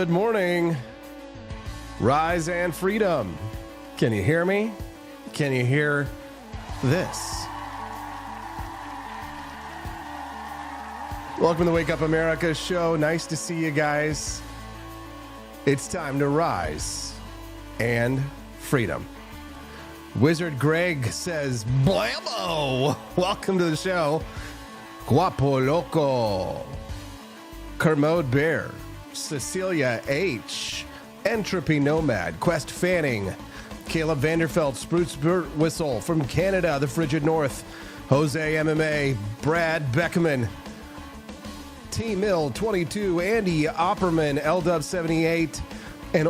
Good morning. Rise and freedom. Can you hear me? Can you hear this? Welcome to the Wake Up America show. Nice to see you guys. It's time to rise and freedom. Wizard Greg says, Blammo! Welcome to the show. Guapo Loco. Kermode Bear. Cecilia H. Entropy Nomad. Quest Fanning. Caleb Vanderfeld. Spruce Whistle from Canada, the frigid north. Jose MMA. Brad Beckman. T Mill 22. Andy Opperman. LW 78. And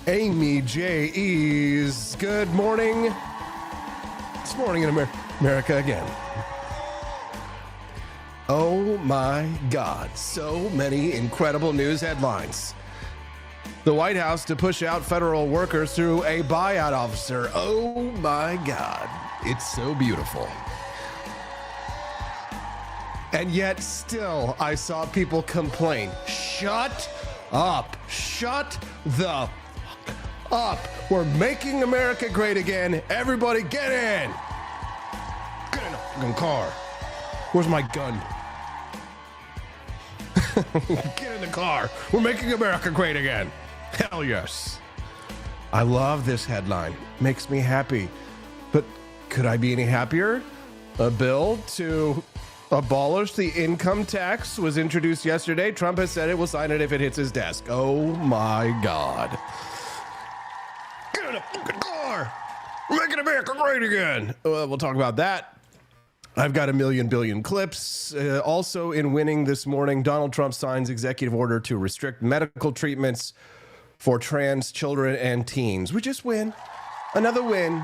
Amy J. E's. Good morning. It's morning in America again. Oh my God, so many incredible news headlines. The White House to push out federal workers through a buyout officer. Oh my God, it's so beautiful. And yet still, I saw people complain. Shut up. Shut the fuck up. We're making America great again. Everybody get in. Get in the fucking car. Where's my gun? Get in the car. We're making America great again. Hell yes. I love this headline. Makes me happy. But could I be any happier? A bill to abolish the income tax was introduced yesterday. Trump has said it will sign it if it hits his desk. Oh my God. Get in the fucking car. We're making America great again. We'll talk about that. I've got a million billion clips. Also in winning this morning, Donald Trump signs executive order to restrict medical treatments for trans children and teens. We just win. Another win.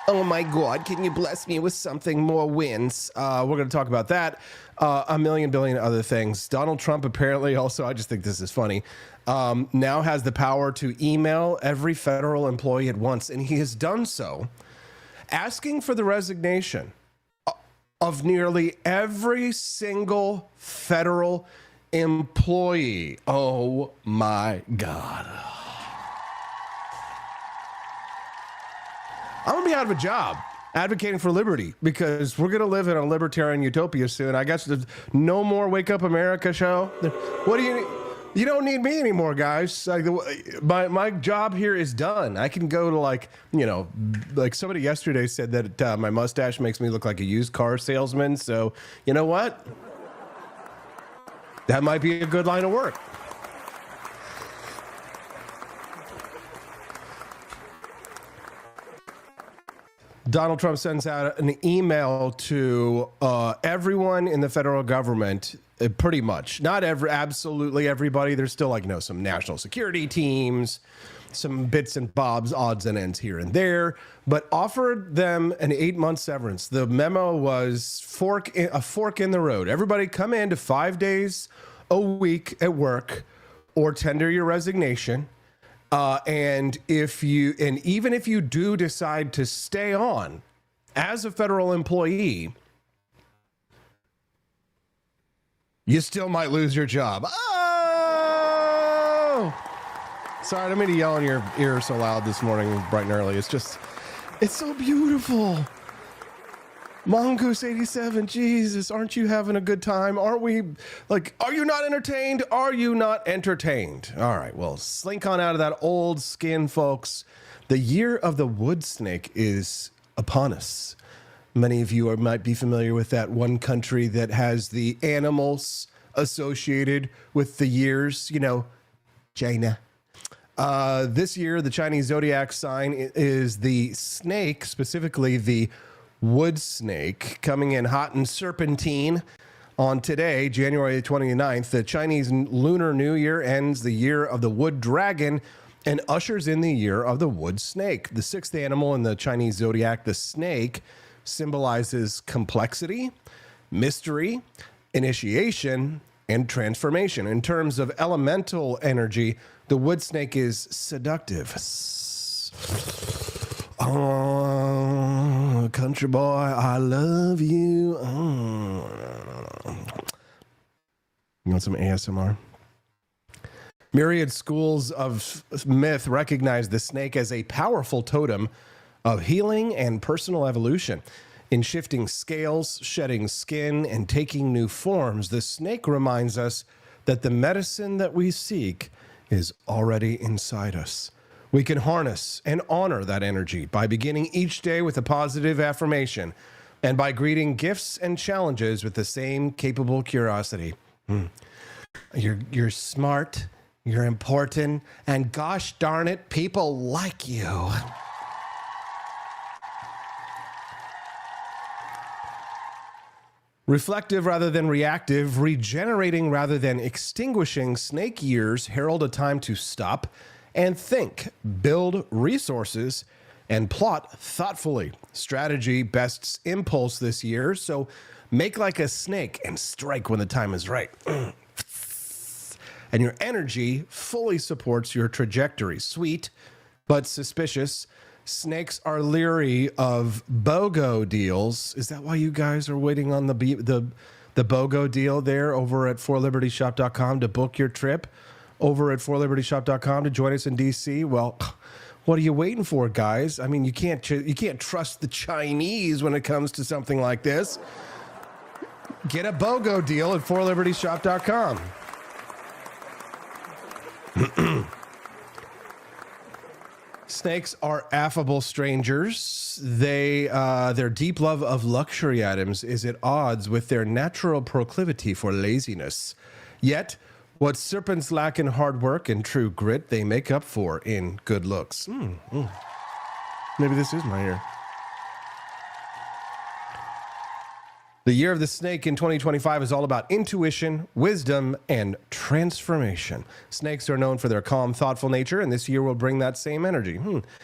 Oh my God, can you bless me with something more wins? We're going to talk about that. A million billion other things. Donald Trump apparently also, I just think this is funny, now has the power to email every federal employee at once. And he has done so, asking for the resignation of nearly every single federal employee. Oh my God. I'm going to be out of a job advocating for liberty because we're going to live in a libertarian utopia soon. I guess there's no more Wake Up America show. What do you don't need me anymore, guys. Like my job here is done. I can go to like somebody yesterday said that my mustache makes me look like a used car salesman. So you know what? That might be a good line of work. Donald Trump sends out an email to everyone in the federal government, pretty much. Not absolutely everybody. There's still some national security teams, some bits and bobs, odds and ends here and there, but offered them an 8-month severance. The memo was a fork in the road. Everybody come in to 5 days a week at work or tender your resignation. And even if you do decide to stay on as a federal employee, you still might lose your job. Oh! Sorry, I don't mean to yell in your ear so loud this morning, bright and early. It's so beautiful. Mongoose 87, Jesus, aren't you having a good time? Aren't we, are you not entertained? Are you not entertained? All right, well, slink on out of that old skin, folks. The year of the wood snake is upon us. Many of you might be familiar with that one country that has the animals associated with the years, China. This year, the Chinese zodiac sign is the snake, specifically the wood snake, coming in hot and serpentine on today, January 29th. The Chinese Lunar New Year ends the year of the wood dragon and ushers in the year of the wood snake. The sixth animal in the Chinese zodiac, the snake, symbolizes complexity, mystery, initiation, and transformation. In terms of elemental energy, the wood snake is seductive. Oh, country boy, I love you. Oh. You want some ASMR? Myriad schools of myth recognize the snake as a powerful totem of healing and personal evolution. In shifting scales, shedding skin, and taking new forms, the snake reminds us that the medicine that we seek is already inside us. We can harness and honor that energy by beginning each day with a positive affirmation and by greeting gifts and challenges with the same capable curiosity. You're smart, you're important, and gosh darn it, people like you. Reflective rather than reactive, regenerating rather than extinguishing, snake years herald a time to stop and think, build resources, and plot thoughtfully. Strategy bests impulse this year, so make like a snake and strike when the time is right. And your energy fully supports your trajectory. Sweet, but suspicious. Snakes are leery of BOGO deals. Is that why you guys are waiting on the BOGO deal there over at forlibertyshop.com to book your trip over at forlibertyshop.com to join us in DC? Well, what are you waiting for, guys? I mean, you can't trust the Chinese when it comes to something like this. Get a BOGO deal at forlibertyshop.com. Snakes are affable strangers. Their deep love of luxury items is at odds with their natural proclivity for laziness. Yet, what serpents lack in hard work and true grit, they make up for in good looks. Maybe this is my year. The year of the snake in 2025 is all about intuition, wisdom, and transformation. Snakes are known for their calm, thoughtful nature, and this year will bring that same energy,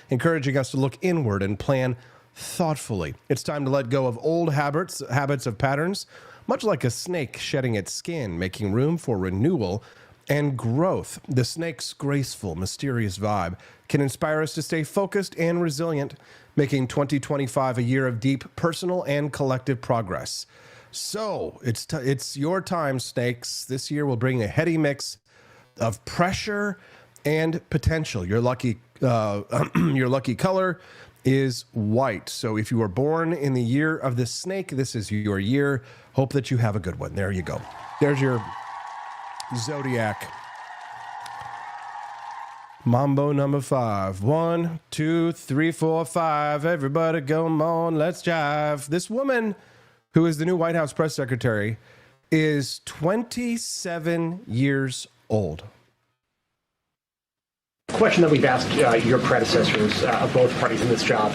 encouraging us to look inward and plan thoughtfully. It's time to let go of old habits of patterns, much like a snake shedding its skin, making room for renewal and growth. The snake's graceful, mysterious vibe can inspire us to stay focused and resilient, making 2025 a year of deep personal and collective progress. So it's your time, snakes. This year will bring a heady mix of pressure and potential. Your lucky color is white. So if you were born in the year of the snake, this is your year. Hope that you have a good one. There you go. There's your zodiac. Mambo number 5. 1, 2, 3, 4, 5. Everybody come on, let's jive. This woman, who is the new White House press secretary, is 27 years old. Question that we've asked your predecessors of both parties in this job.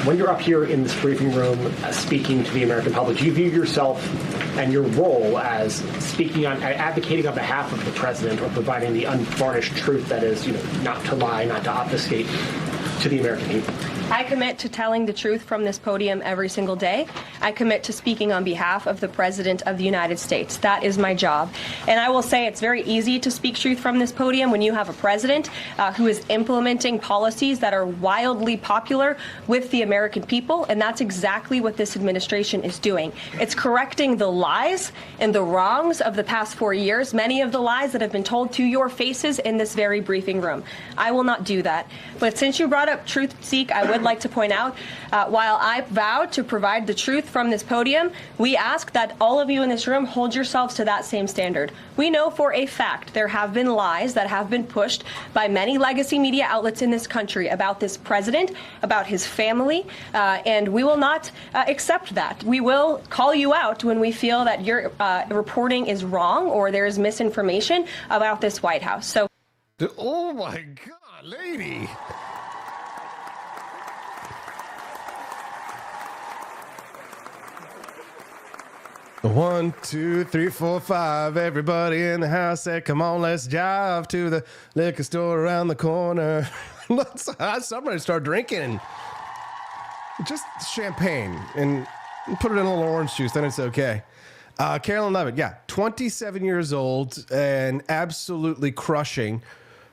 When you're up here in this briefing room speaking to the American public, do you view yourself and your role as speaking on, advocating on behalf of the president or providing the unvarnished truth that is, not to lie, not to obfuscate to the American people? I commit to telling the truth from this podium every single day. I commit to speaking on behalf of the President of the United States. That is my job. And I will say it's very easy to speak truth from this podium when you have a president who is implementing policies that are wildly popular with the American people. And that's exactly what this administration is doing. It's correcting the lies and the wrongs of the past 4 years, many of the lies that have been told to your faces in this very briefing room. I will not do that. But since you brought up Truth Seek, I would like to point out, while I vowed to provide the truth from this podium, we ask that all of you in this room hold yourselves to that same standard. We know for a fact there have been lies that have been pushed by many legacy media outlets in this country about this president, about his family, and we will not accept that. We will call you out when we feel that your reporting is wrong or there is misinformation about this White House. So, oh my God, lady. One, two, three, four, five. Everybody in the house said, come on, let's jive to the liquor store around the corner. Somebody start drinking just champagne and put it in a little orange juice, then it's okay. Carolyn Levitt, 27 years old and absolutely crushing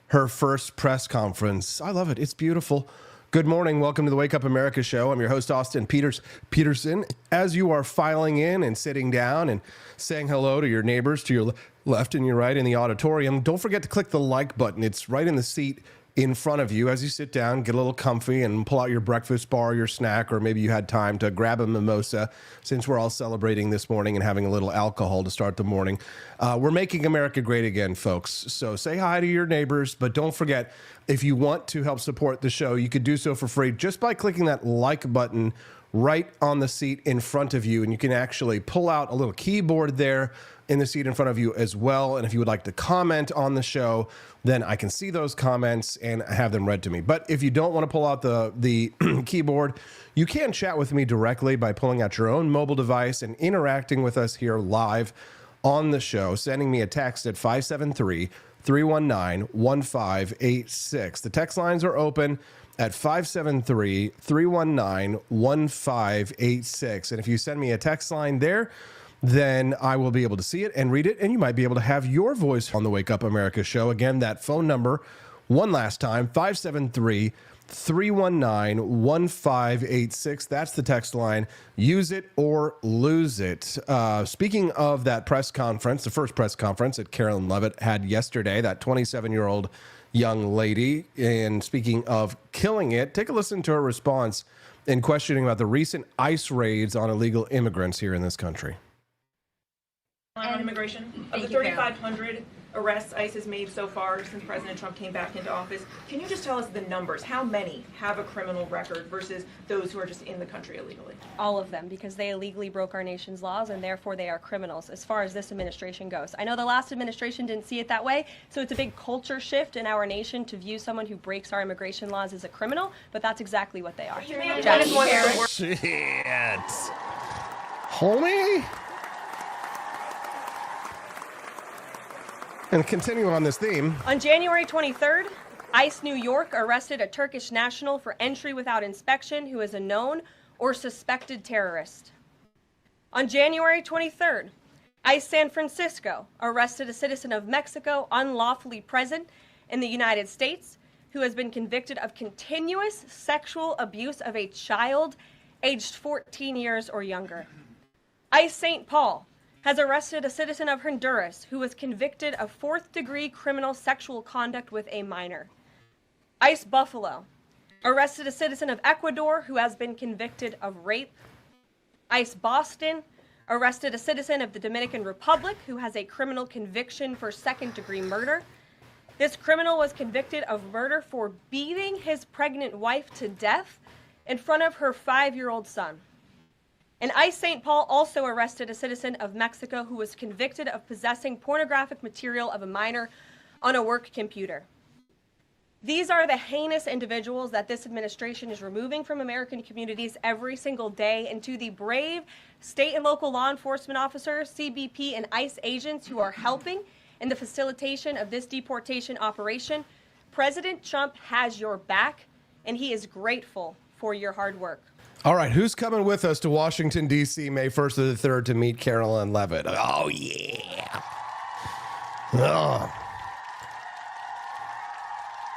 her first press conference. I love it. It's beautiful. Good morning. Welcome to the Wake Up America show. I'm your host, Austin Peterson. As you are filing in and sitting down and saying hello to your neighbors to your left and your right in the auditorium. Don't forget to click the like button. It's right in the seat in front of you as you sit down, get a little comfy, and pull out your breakfast bar, your snack, or maybe you had time to grab a mimosa since we're all celebrating this morning and having a little alcohol to start the morning. We're making America great again, folks. So say hi to your neighbors, but don't forget, if you want to help support the show, you could do so for free just by clicking that like button right on the seat in front of you. And you can actually pull out a little keyboard there in the seat in front of you as well. And if you would like to comment on the show, then I can see those comments and have them read to me. But if you don't want to pull out the keyboard, you can chat with me directly by pulling out your own mobile device and interacting with us here live on the show, sending me a text at 573-319-1586. The text lines are open at 573-319-1586. And if you send me a text line there, then I will be able to see it and read it, and you might be able to have your voice on the Wake Up America show. Again, that phone number, one last time, 573-319-1586. That's the text line. Use it or lose it. Speaking of that press conference, the first press conference that Carolyn Levitt had yesterday, that 27-year-old young lady, and speaking of killing it, take a listen to her response in questioning about the recent ICE raids on illegal immigrants here in this country. On immigration, of the 3,500 arrests ICE has made so far since President Trump came back into office, can you just tell us the numbers? How many have a criminal record versus those who are just in the country illegally? All of them, because they illegally broke our nation's laws, and therefore they are criminals as far as this administration goes. I know the last administration didn't see it that way, so it's a big culture shift in our nation to view someone who breaks our immigration laws as a criminal, but that's exactly what they are. You may have done it more than work. Shit. Homie? And continue on this theme. On January 23rd, ICE New York arrested a Turkish national for entry without inspection who is a known or suspected terrorist. On January 23rd, ICE San Francisco arrested a citizen of Mexico unlawfully present in the United States who has been convicted of continuous sexual abuse of a child aged 14 years or younger. ICE St. Paul has arrested a citizen of Honduras who was convicted of fourth-degree criminal sexual conduct with a minor. ICE Buffalo arrested a citizen of Ecuador who has been convicted of rape. ICE Boston arrested a citizen of the Dominican Republic who has a criminal conviction for second-degree murder. This criminal was convicted of murder for beating his pregnant wife to death in front of her 5-year-old son. And ICE St. Paul also arrested a citizen of Mexico who was convicted of possessing pornographic material of a minor on a work computer. These are the heinous individuals that this administration is removing from American communities every single day, and to the brave state and local law enforcement officers, CBP, and ICE agents who are helping in the facilitation of this deportation operation, President Trump has your back, and he is grateful for your hard work. All right, who's coming with us to Washington, D.C., May 1st to the 3rd to meet Carolyn Levitt? Oh, yeah. Oh.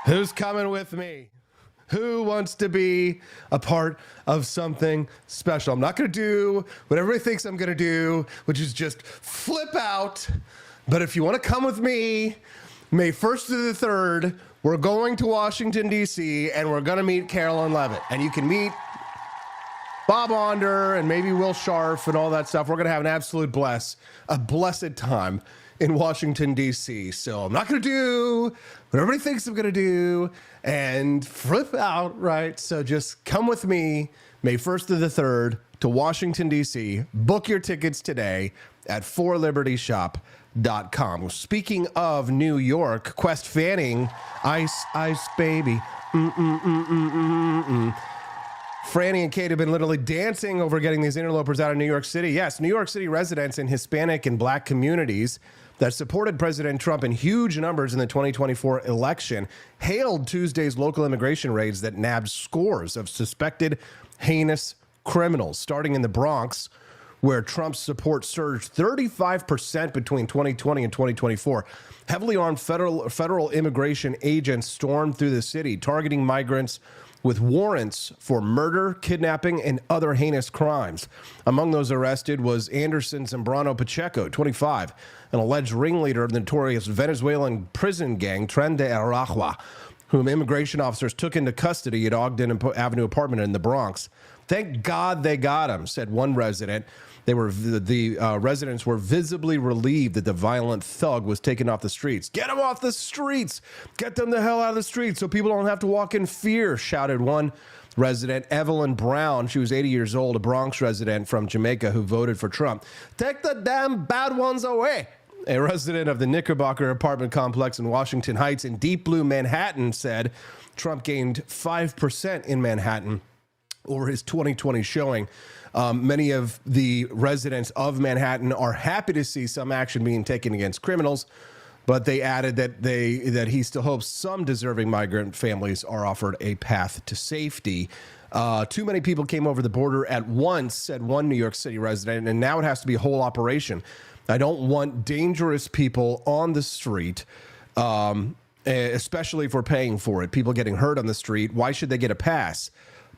Who's coming with me? Who wants to be a part of something special? I'm not going to do what everybody thinks I'm going to do, which is just flip out. But if you want to come with me, May 1st to the 3rd, we're going to Washington, D.C., and we're going to meet Carolyn Levitt. And you can meet Bob Onder and maybe Will Scharf and all that stuff. We're going to have an absolute a blessed time in Washington, D.C. So I'm not going to do what everybody thinks I'm going to do and flip out, right? So just come with me May 1st to the 3rd to Washington, D.C. Book your tickets today at forlibertyshop.com. Speaking of New York, Quest Fanning, Ice, Ice Baby. Franny and Kate have been literally dancing over getting these interlopers out of New York City. Yes, New York City residents in Hispanic and Black communities that supported President Trump in huge numbers in the 2024 election hailed Tuesday's local immigration raids that nabbed scores of suspected heinous criminals, starting in the Bronx, where Trump's support surged 35% between 2020 and 2024. Heavily armed federal immigration agents stormed through the city, targeting migrants with warrants for murder, kidnapping, and other heinous crimes. Among those arrested was Anderson Zambrano Pacheco, 25, an alleged ringleader of the notorious Venezuelan prison gang Tren de Aragua, whom immigration officers took into custody at Ogden Avenue apartment in the Bronx. Thank God they got him, said one resident. The residents were visibly relieved that the violent thug was taken off the streets. Get him off the streets! Get them the hell out of the streets so people don't have to walk in fear, shouted one resident, Evelyn Brown. She was 80 years old, a Bronx resident from Jamaica who voted for Trump. Take the damn bad ones away. A resident of the Knickerbocker apartment complex in Washington Heights in Deep Blue, Manhattan, said Trump gained 5% in Manhattan over his 2020 showing. Many of the residents of Manhattan are happy to see some action being taken against criminals, but they added that he still hopes some deserving migrant families are offered a path to safety. Too many people came over the border at once, said one New York City resident, and now it has to be a whole operation. I don't want dangerous people on the street, especially if we're paying for it. People getting hurt on the street. Why should they get a pass?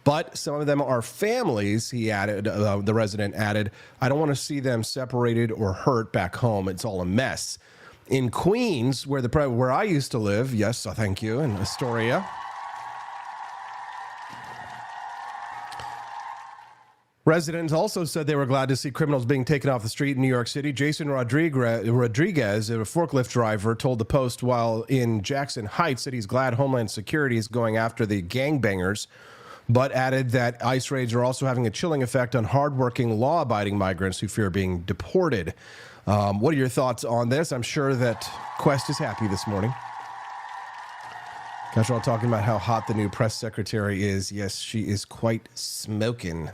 But some of them are families, he added, the resident added. I don't want to see them separated or hurt back home. It's all a mess. In Queens, where I used to live, yes, thank you, in Astoria, residents also said they were glad to see criminals being taken off the street in New York City. Jason Rodriguez, a forklift driver, told the Post while in Jackson Heights that he's glad Homeland Security is going after the gangbangers, but added that ICE raids are also having a chilling effect on hardworking, law-abiding migrants who fear being deported. What are your thoughts on this? I'm sure that Quest is happy this morning. Guys are all talking about how hot the new press secretary is. Yes, she is quite smoking.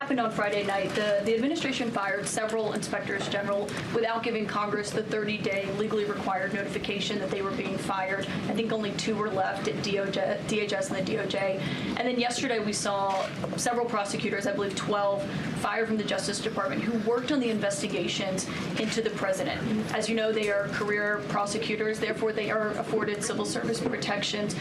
Happened on Friday night. The administration fired several inspectors general without giving Congress the 30-day legally required notification that they were being fired. I think only 2 were left at DHS and the DOJ. And then yesterday we saw several prosecutors, I believe 12, fired from the Justice Department who worked on the investigations into the president. As you know, they are career prosecutors, therefore they are afforded civil service protections.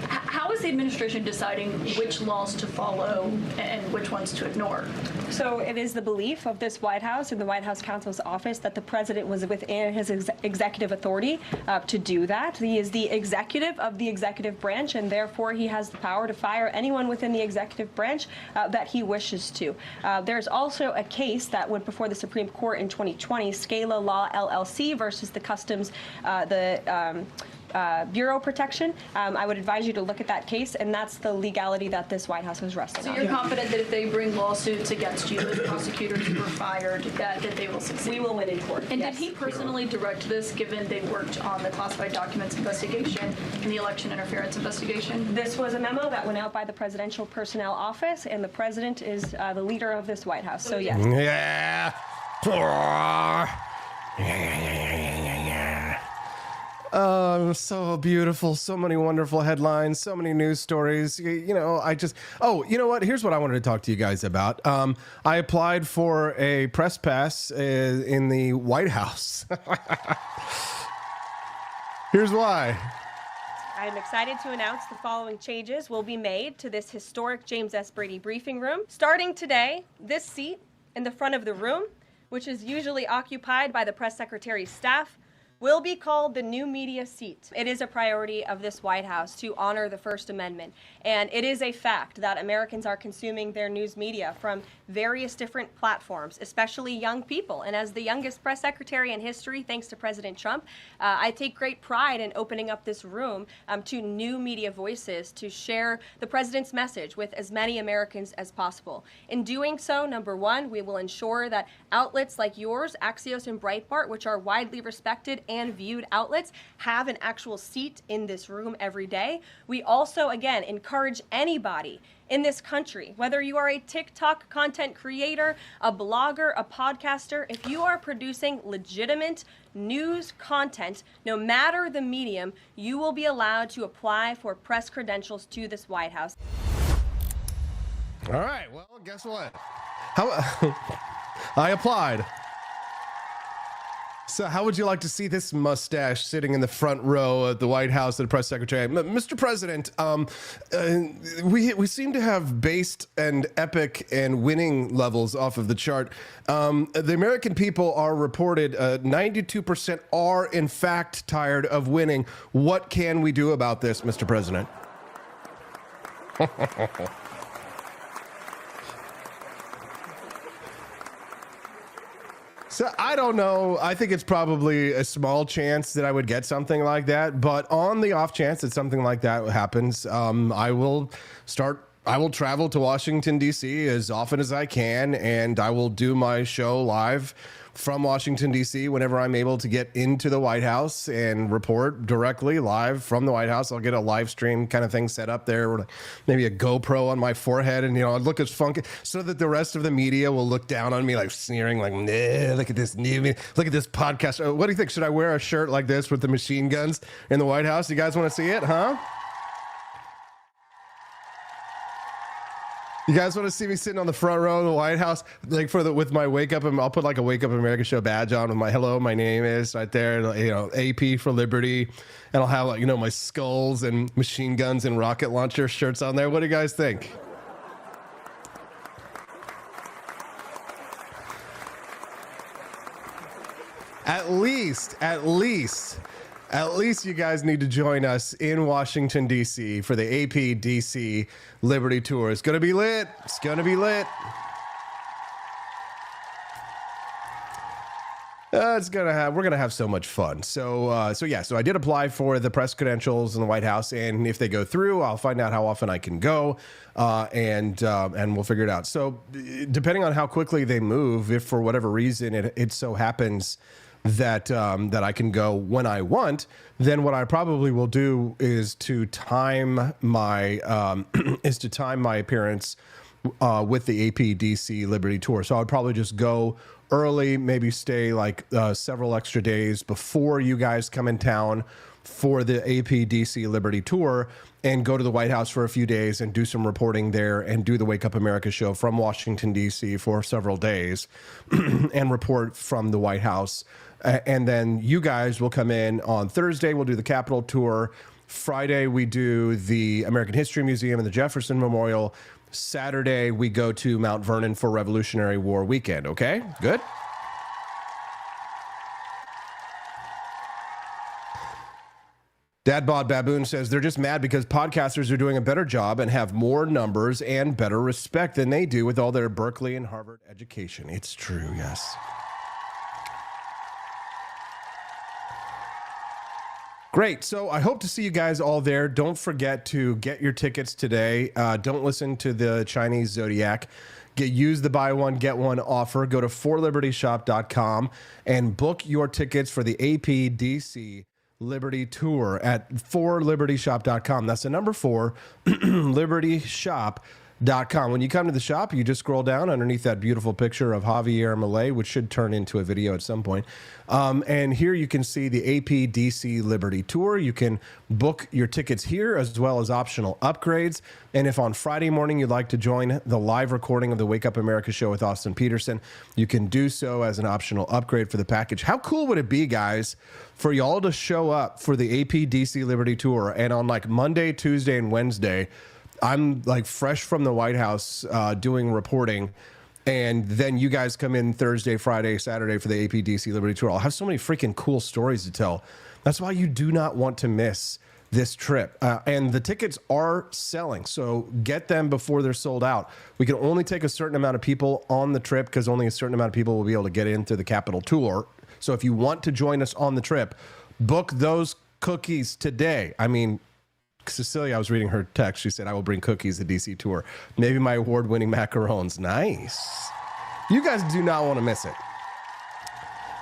How is the administration deciding which laws to follow and which ones to ignore? So it is the belief of this White House and the White House counsel's office that the president was within his executive authority to do that. He is the executive of the executive branch, and therefore he has the power to fire anyone within the executive branch that he wishes to. There's also a case that went before the Supreme Court in 2020, Scala Law LLC versus the Customs, Bureau protection. I would advise you to look at that case, and that's the legality that this White House was resting on. So you're confident that if they bring lawsuits against you, the prosecutors who were fired, that they will succeed? We will win in court. And yes. Did he personally direct this, given they worked on the classified documents investigation and the election interference investigation? This was a memo that went out by the Presidential Personnel Office, and the president is the leader of this White House. So yes. Yeah. So beautiful. So many wonderful headlines, so many news stories. You know what? Here's what I wanted to talk to you guys about. I applied for a press pass in the White House. Here's why. I'm excited to announce the following changes will be made to this historic James S. Brady briefing room. Starting today, this seat in the front of the room, which is usually occupied by the press secretary's staff, will be called the new media seat. It is a priority of this White House to honor the First Amendment. And it is a fact that Americans are consuming their news media from various different platforms, especially young people. And as the youngest press secretary in history, thanks to President Trump, I take great pride in opening up this room to new media voices to share the president's message with as many Americans as possible. In doing so, number one, we will ensure that outlets like yours, Axios and Breitbart, which are widely respected and viewed outlets, have an actual seat in this room every day. We also, again, encourage anybody in this country, whether you are a TikTok content creator, a blogger, a podcaster, if you are producing legitimate news content, no matter the medium, you will be allowed to apply for press credentials to this White House. All right, well, guess what? I applied. So how would you like to see this mustache sitting in the front row at the White House, the press secretary? Mr. President, we seem to have based and epic and winning levels off of the chart. The American people are reported 92% are in fact tired of winning. What can we do about this, Mr. President? So I don't know. I think it's probably a small chance that I would get something like that. But on the off chance that something like that happens, I will travel to Washington, D.C. as often as I can, and I will do my show live from Washington, D.C. whenever I'm able to get into the White House and report directly live from the White House. I'll get a live stream kind of thing set up there, maybe a GoPro on my forehead, and I'll look as funky so that the rest of the media will look down on me like sneering, like, nah, look at this podcast. What do you think? Should I wear a shirt like this with the machine guns in the White House? You guys want to see it, huh? You guys want to see me sitting on the front row of the White House, like with my Wake Up? I'll put like a Wake Up America show badge on with my hello, my name is right there, AP for Liberty, and I'll have my skulls and machine guns and rocket launcher shirts on there. What do you guys think? At least you guys need to join us in Washington, D.C. for the AP DC Liberty Tour. It's going to be lit. It's going to be lit. We're going to have so much fun. So I did apply for the press credentials in the White House, and if they go through, I'll find out how often I can go, and we'll figure it out. So depending on how quickly they move, if for whatever reason it so happens that I can go when I want, then what I probably will do is to time my appearance with the APDC Liberty Tour. So I'd probably just go early, maybe stay like several extra days before you guys come in town for the APDC Liberty Tour, and go to the White House for a few days and do some reporting there and do the Wake Up America show from Washington, D.C. for several days and report from the White House. And then you guys will come in on Thursday. We'll do the Capitol tour. Friday, we do the American History Museum and the Jefferson Memorial. Saturday, we go to Mount Vernon for Revolutionary War weekend. Okay, good. Dad Bod Baboon says they're just mad because podcasters are doing a better job and have more numbers and better respect than they do with all their Berkeley and Harvard education. It's true, yes. Great. So I hope to see you guys all there. Don't forget to get your tickets today. Don't listen to the Chinese Zodiac. Use the buy one, get one offer. Go to forlibertyshop.com and book your tickets for the APDC Liberty Tour at forlibertyshop.com. That's the number 4, libertyshop.com. When you come to the shop, you just scroll down underneath that beautiful picture of Javier Milei, which should turn into a video at some point. And here you can see the APDC Liberty Tour. You can book your tickets here as well as optional upgrades. And if on Friday morning you'd like to join the live recording of the Wake Up America show with Austin Peterson, you can do so as an optional upgrade for the package. How cool would it be, guys, for y'all to show up for the APDC Liberty Tour, and on like Monday, Tuesday, and Wednesday, I'm like fresh from the White House doing reporting, and then you guys come in Thursday, Friday, Saturday for the APDC Liberty Tour. I'll have so many freaking cool stories to tell. That's why you do not want to miss this trip. And the tickets are selling, so get them before they're sold out. We can only take a certain amount of people on the trip because only a certain amount of people will be able to get into the Capitol Tour. So if you want to join us on the trip, book those cookies today. I mean, Cecilia, I was reading her text. She said, I will bring cookies to DC tour. Maybe my award-winning macarons. Nice. You guys do not want to miss it.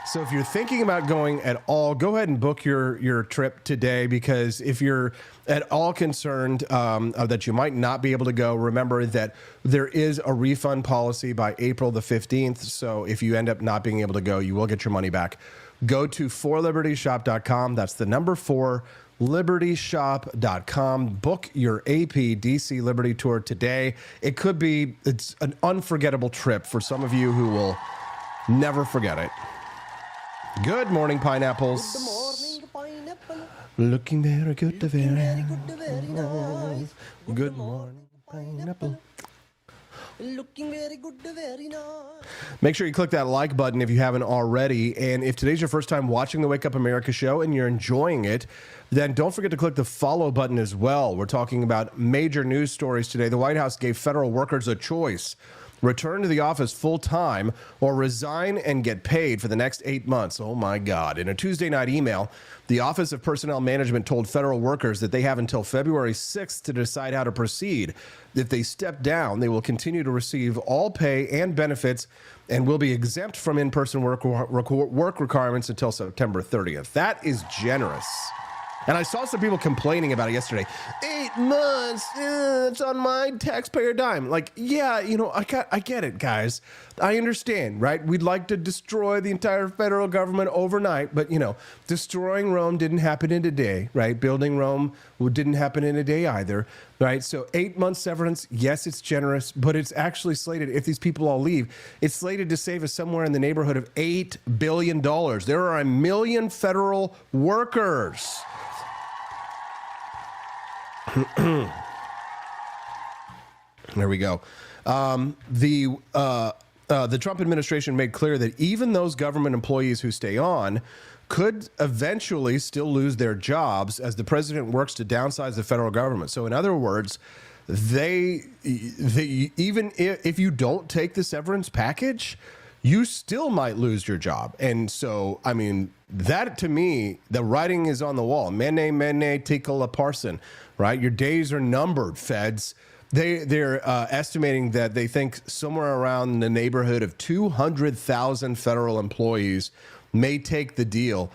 So if you're thinking about going at all, go ahead and book your trip today, because if you're at all concerned that you might not be able to go, remember that there is a refund policy by April the 15th. So if you end up not being able to go, you will get your money back. Go to forlibertyshop.com. That's the number 4, libertyshop.com. Book your APDC Liberty Tour today. It's an unforgettable trip for some of you who will never forget it. Good morning, pineapples. Good morning, pineapple. Looking very good, very Very nice. Good morning, pineapple. Looking very good, very nice. Make sure you click that like button if you haven't already. And if today's your first time watching the Wake Up America show and you're enjoying it, then don't forget to click the follow button as well. We're talking about major news stories today. The White House gave federal workers a choice: return to the office full time or resign and get paid for the next 8 months. Oh my God. In a Tuesday night email, the Office of Personnel Management told federal workers that they have until February 6th to decide how to proceed. If they step down, they will continue to receive all pay and benefits and will be exempt from in-person work requirements until September 30th. That is generous. And I saw some people complaining about it yesterday. 8 months, it's on my taxpayer dime. Like, yeah, you know, I get it, guys. I understand, right? We'd like to destroy the entire federal government overnight, but, you know, destroying Rome didn't happen in a day, right? Building Rome didn't happen in a day either, right? So 8 months severance, yes, it's generous, but it's actually slated, if these people all leave, it's slated to save us somewhere in the neighborhood of $8 billion. There are 1 million federal workers. There we go. The Trump administration made clear that even those government employees who stay on could eventually still lose their jobs as the president works to downsize the federal government. So in other words, they even if you don't take the severance package, you still might lose your job. And so, I mean, that to me, the writing is on the wall. Mene, mene, tekel parsin, right? Your days are numbered, feds. They're estimating that they think somewhere around the neighborhood of 200,000 federal employees may take the deal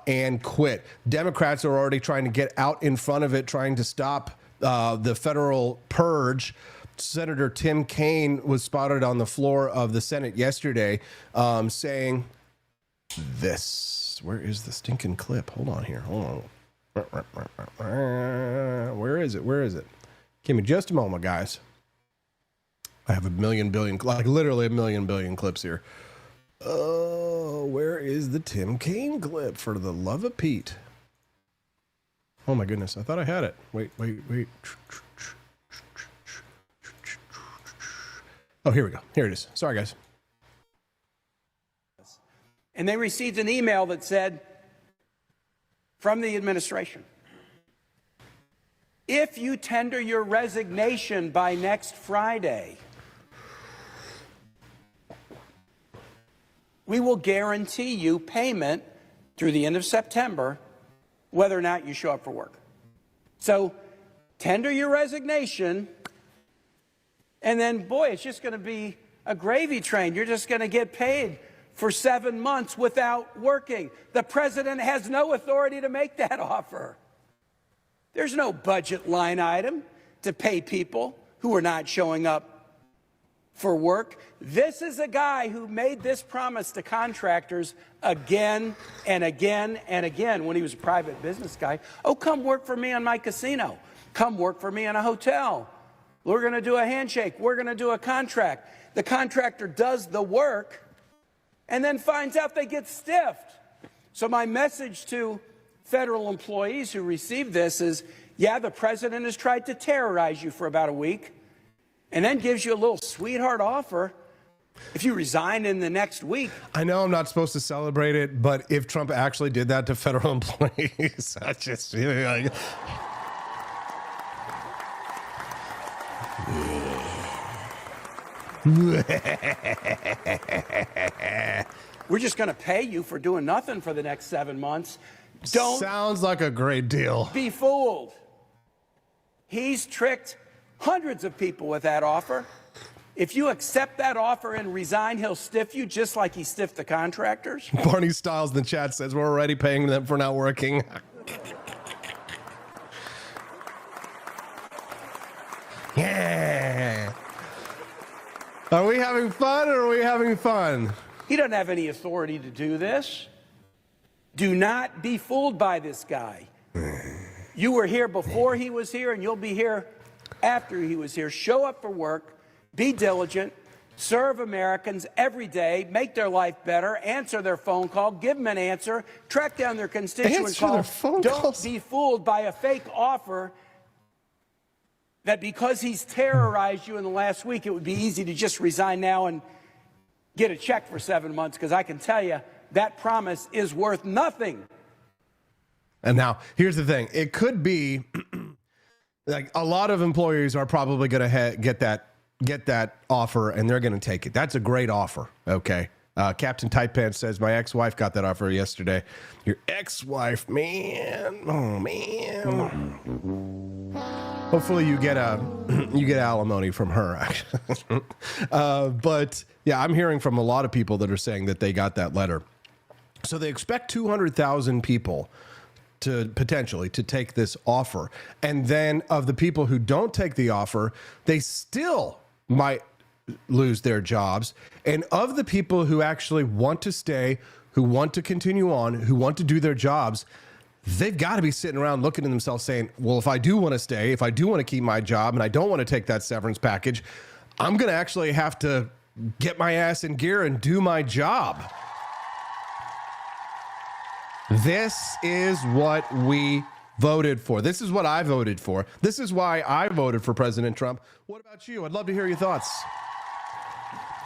and quit. Democrats are already trying to get out in front of it, trying to stop the federal purge. Senator Tim Kaine was spotted on the floor of the Senate yesterday saying this. Where is the stinking clip? Hold on here. Hold on. Where is it? Where is it? Give me just a moment, guys. I have a million billion, like literally a million billion clips here. Oh, where is the Tim Kaine clip, for the love of Pete? Oh my goodness, I thought I had it. Wait. Oh, here we go. Here it is. Sorry, guys. And they received an email that said, from the administration, if you tender your resignation by next Friday, we will guarantee you payment through the end of September, whether or not you show up for work. So tender your resignation, and then, boy, it's just going to be a gravy train. You're just going to get paid for 7 months without working. The president has no authority to make that offer. There's no budget line item to pay people who are not showing up for work. This is a guy who made this promise to contractors again and again and again when he was a private business guy. Oh, come work for me on my casino. Come work for me in a hotel. We're going to do a handshake. We're going to do a contract. The contractor does the work and then finds out they get stiffed. So my message to federal employees who receive this is, yeah, the president has tried to terrorize you for about a week and then gives you a little sweetheart offer. If you resign in the next week. I know I'm not supposed to celebrate it, but if Trump actually did that to federal employees, I just feel like... We're just going to pay you for doing nothing for the next 7 months. Don't Sounds like a great deal. be fooled. He's tricked hundreds of people with that offer. If you accept that offer and resign, he'll stiff you just like he stiffed the contractors. Barney Styles in the chat says we're already paying them for not working. Yeah. Are we having fun or are we having fun? He doesn't have any authority to do this. Do not be fooled by this guy. You were here before he was here, and you'll be here after he was here. Show up for work. Be diligent. serve Americans every day, make their life better, answer their phone call, give them an answer, track down their constituent Answer their calls. phone Don't calls. be fooled by a fake offer that because he's terrorized you in the last week, it would be easy to just resign now and get a check for 7 months, because I can tell you that promise is worth nothing. And now, here's the thing. It could be like a lot of employees are probably going to get that offer, and they're going to take it. That's a great offer, okay? Captain Tight Pants says, my ex-wife got that offer yesterday. Your ex-wife, man. Oh, man. Hopefully you get alimony from her, actually. But, yeah, I'm hearing from a lot of people that are saying that they got that letter. So they expect 200,000 people to potentially to take this offer. And then of the people who don't take the offer, they still might lose their jobs. And of the people who actually want to stay, who want to continue on, who want to do their jobs, they've got to be sitting around looking at themselves saying, well, if I do want to stay, if I do want to keep my job and I don't want to take that severance package, I'm going to actually have to get my ass in gear and do my job. This is what we voted for. This is what I voted for. This is why I voted for President Trump. What about you? I'd love to hear your thoughts.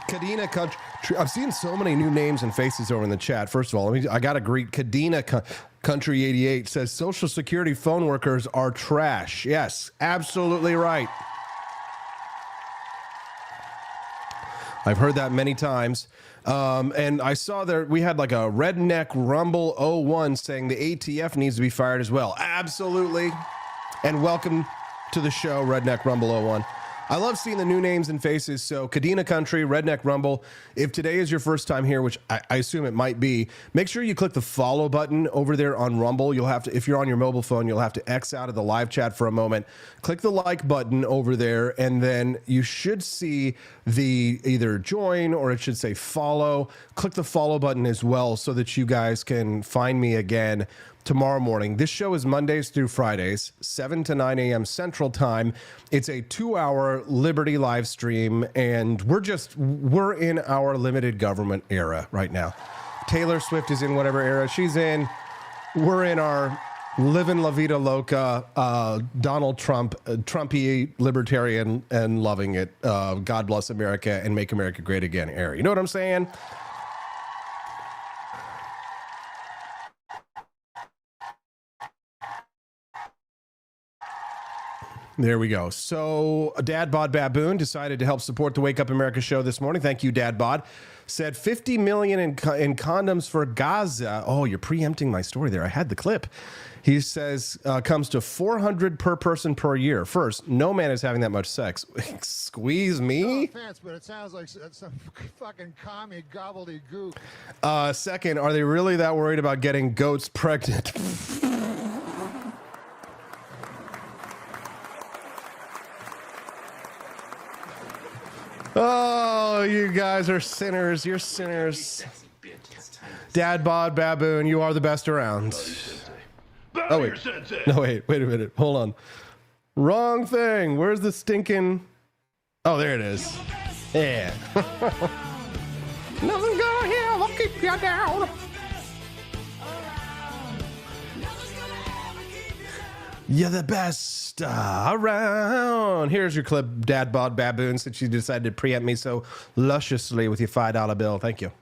Kadena Country. I've seen so many new names and faces over in the chat. First of all, I got to greet Kadena Country 88 says Social Security phone workers are trash. Yes, absolutely right. I've heard that many times. And I saw there we had like a Redneck Rumble 01 saying the ATF needs to be fired as well. Absolutely. And welcome to the show, Redneck Rumble 01. I love seeing the new names and faces. So Kadena Country, Redneck Rumble. If today is your first time here, which I assume it might be, make sure you click the follow button over there on Rumble. You'll have to, if you're on your mobile phone, you'll have to X out of the live chat for a moment. Click the like button over there, and then you should see the either join or it should say follow. Click the follow button as well so that you guys can find me again tomorrow morning. This show is Mondays through Fridays, 7 to 9 a.m. Central Time. It's a 2-hour Liberty live stream, and we're in our limited government era right now. Taylor Swift is in whatever era she's in. We're in our living La Vida Loca, Donald Trump, Trumpy, libertarian, and loving it. God bless America and make America great again era. You know what I'm saying? There we go. So Dad Bod Baboon decided to help support the Wake Up America show this morning. Thank you, Dad Bod. Said 50 million in condoms for Gaza. Oh, you're preempting my story there. I had the clip. He says comes to 400 per person per year. First, no man is having that much sex. Squeeze me? No offense, but it sounds like some fucking commie gobbledygook. Second, are they really that worried about getting goats pregnant? Oh, you guys are sinners. You're sinners. Dad Bod Baboon, you are the best around. Oh, wait. No, wait a minute. Hold on. Wrong thing. Where's the stinking... Oh, there it is. Yeah. Nothing gonna here. I'll keep you down. You're the best around. Here's your clip, Dad Bod Baboon, since you decided to preempt me so lusciously with your $5 bill. Thank you.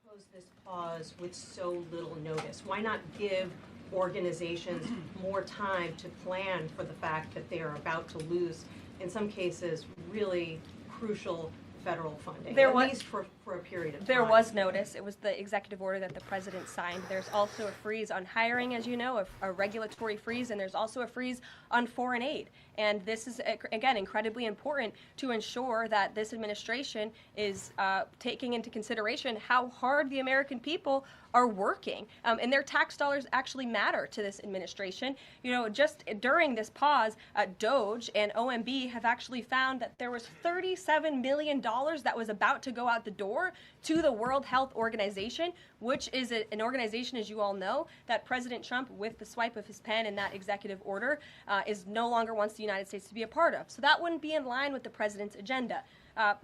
Propose this pause with so little notice. Why not give organizations more time to plan for the fact that they are about to lose, in some cases, really crucial federal funding, at least for a period of time? There was notice. It was the executive order that the president signed. There's also a freeze on hiring, as you know, a regulatory freeze, and there's also a freeze on foreign aid. And this is, again, incredibly important to ensure that this administration is taking into consideration how hard the American people are working. And their tax dollars actually matter to this administration. You know, just during this pause, DOJ and OMB have actually found that there was $37 million that was about to go out the door door to the World Health Organization, which is an organization, as you all know, that President Trump, with the swipe of his pen in that executive order, is no longer wants the United States to be a part of. So that wouldn't be in line with the president's agenda.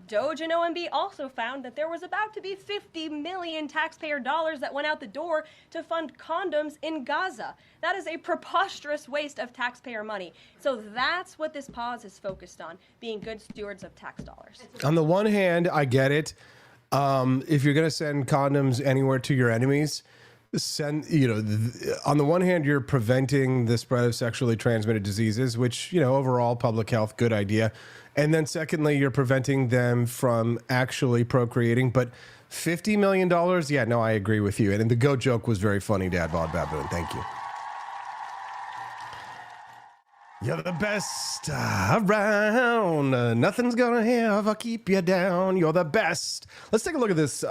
Doge and OMB also found that there was about to be 50 million taxpayer dollars that went out the door to fund condoms in Gaza. That is a preposterous waste of taxpayer money. So that's what this pause is focused on, being good stewards of tax dollars. On the one hand, I get it. If you're going to send condoms anywhere to your enemies, on the one hand, you're preventing the spread of sexually transmitted diseases, which, overall public health, good idea. And then secondly, you're preventing them from actually procreating. But $50 million? Yeah, no, I agree with you. And the goat joke was very funny, Dad Bod Baboon. Thank you. You're the best around. Nothing's gonna ever keep you down. You're the best. Let's take a look at this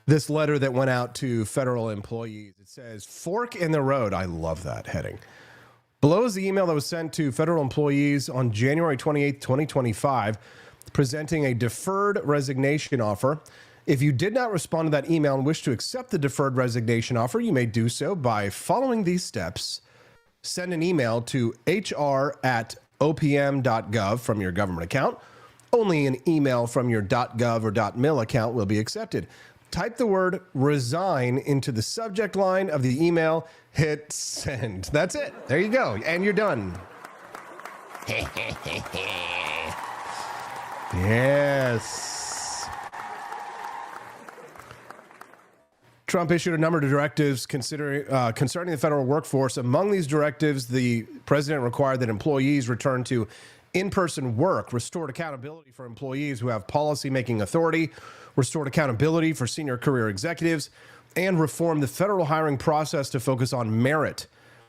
this letter that went out to federal employees. It says, "Fork in the road." I love that heading. Below is the email that was sent to federal employees on January 28th, 2025, presenting a deferred resignation offer. If you did not respond to that email and wish to accept the deferred resignation offer, you may do so by following these steps. Send an email to hr@opm.gov from your government account. Only an email from your .gov or .mil account will be accepted. Type the word resign into the subject line of the email. Hit send. That's it. There you go. And you're done. Yes. Trump issued a number of directives concerning the federal workforce. Among these directives, the president required that employees return to in-person work, restored accountability for employees who have policy-making authority, restored accountability for senior career executives, and reform the federal hiring process to focus on merit.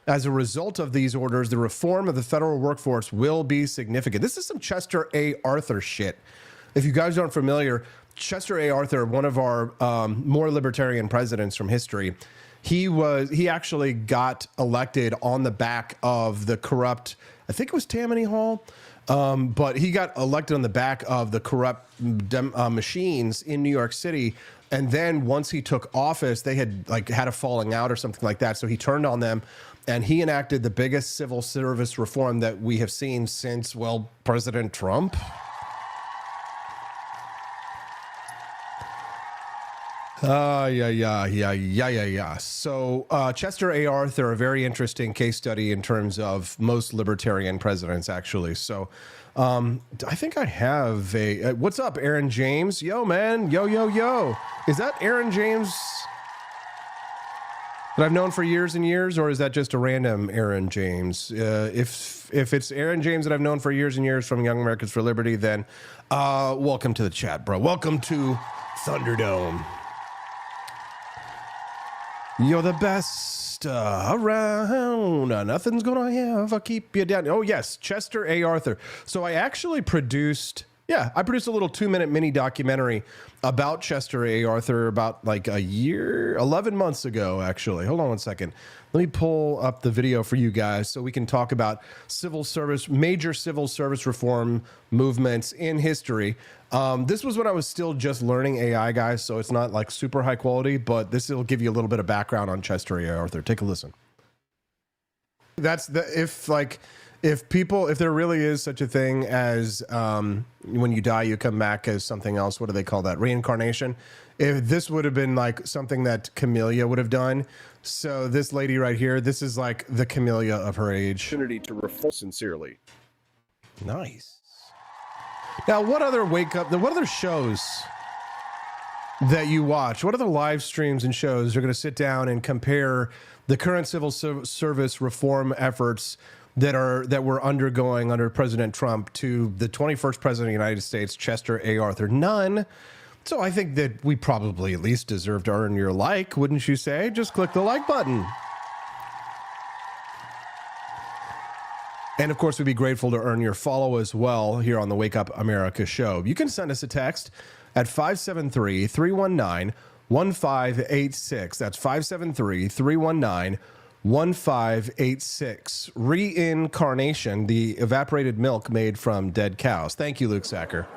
As a result of these orders, the reform of the federal workforce will be significant. This is some Chester A. Arthur shit. If you guys aren't familiar, Chester A. Arthur, one of our more libertarian presidents from history, he actually got elected on the back of the corrupt, I think it was Tammany Hall, but he got elected on the back of the corrupt machines in New York City. And then once he took office, they had had a falling out or something like that. So he turned on them, and he enacted the biggest civil service reform that we have seen since, well, President Trump. Yeah. So Chester A. Arthur, a very interesting case study in terms of most libertarian presidents, actually. So I think I have a... what's up, Aaron James? Yo, man. Yo. Is that Aaron James that I've known for years and years, or is that just a random Aaron James? If it's Aaron James that I've known for years and years from Young Americans for Liberty, then welcome to the chat, bro. Welcome to Thunderdome. You're the best around. Nothing's gonna ever keep you down. Oh yes, Chester A. Arthur. So I actually produced a little 2-minute mini documentary about Chester A. Arthur about like a year, 11 months ago, actually. Hold on one second. Let me pull up the video for you guys so we can talk about major civil service reform movements in history. This was when I was still just learning AI, guys, so it's not like super high quality, but this will give you a little bit of background on Chester A. Arthur. Take a listen. If there really is such a thing as when you die, you come back as something else. What do they call that? Reincarnation. If this would have been like something that Camellia would have done. So this lady right here, this is like the Camellia of her age. Opportunity to reform sincerely. Nice. Now, what other shows that you watch? What other live streams and shows are going to sit down and compare the current civil service reform efforts that were undergoing under President Trump to the 21st president of the United States, Chester A. Arthur? None. So I think that we probably at least deserve to earn your like, wouldn't you say? Just click the like button. And of course, we'd be grateful to earn your follow as well here on the Wake Up America show. You can send us a text at 573-319-1586. That's 573-319-1586. Reincarnation, the evaporated milk made from dead cows. Thank you, Luke Sacker.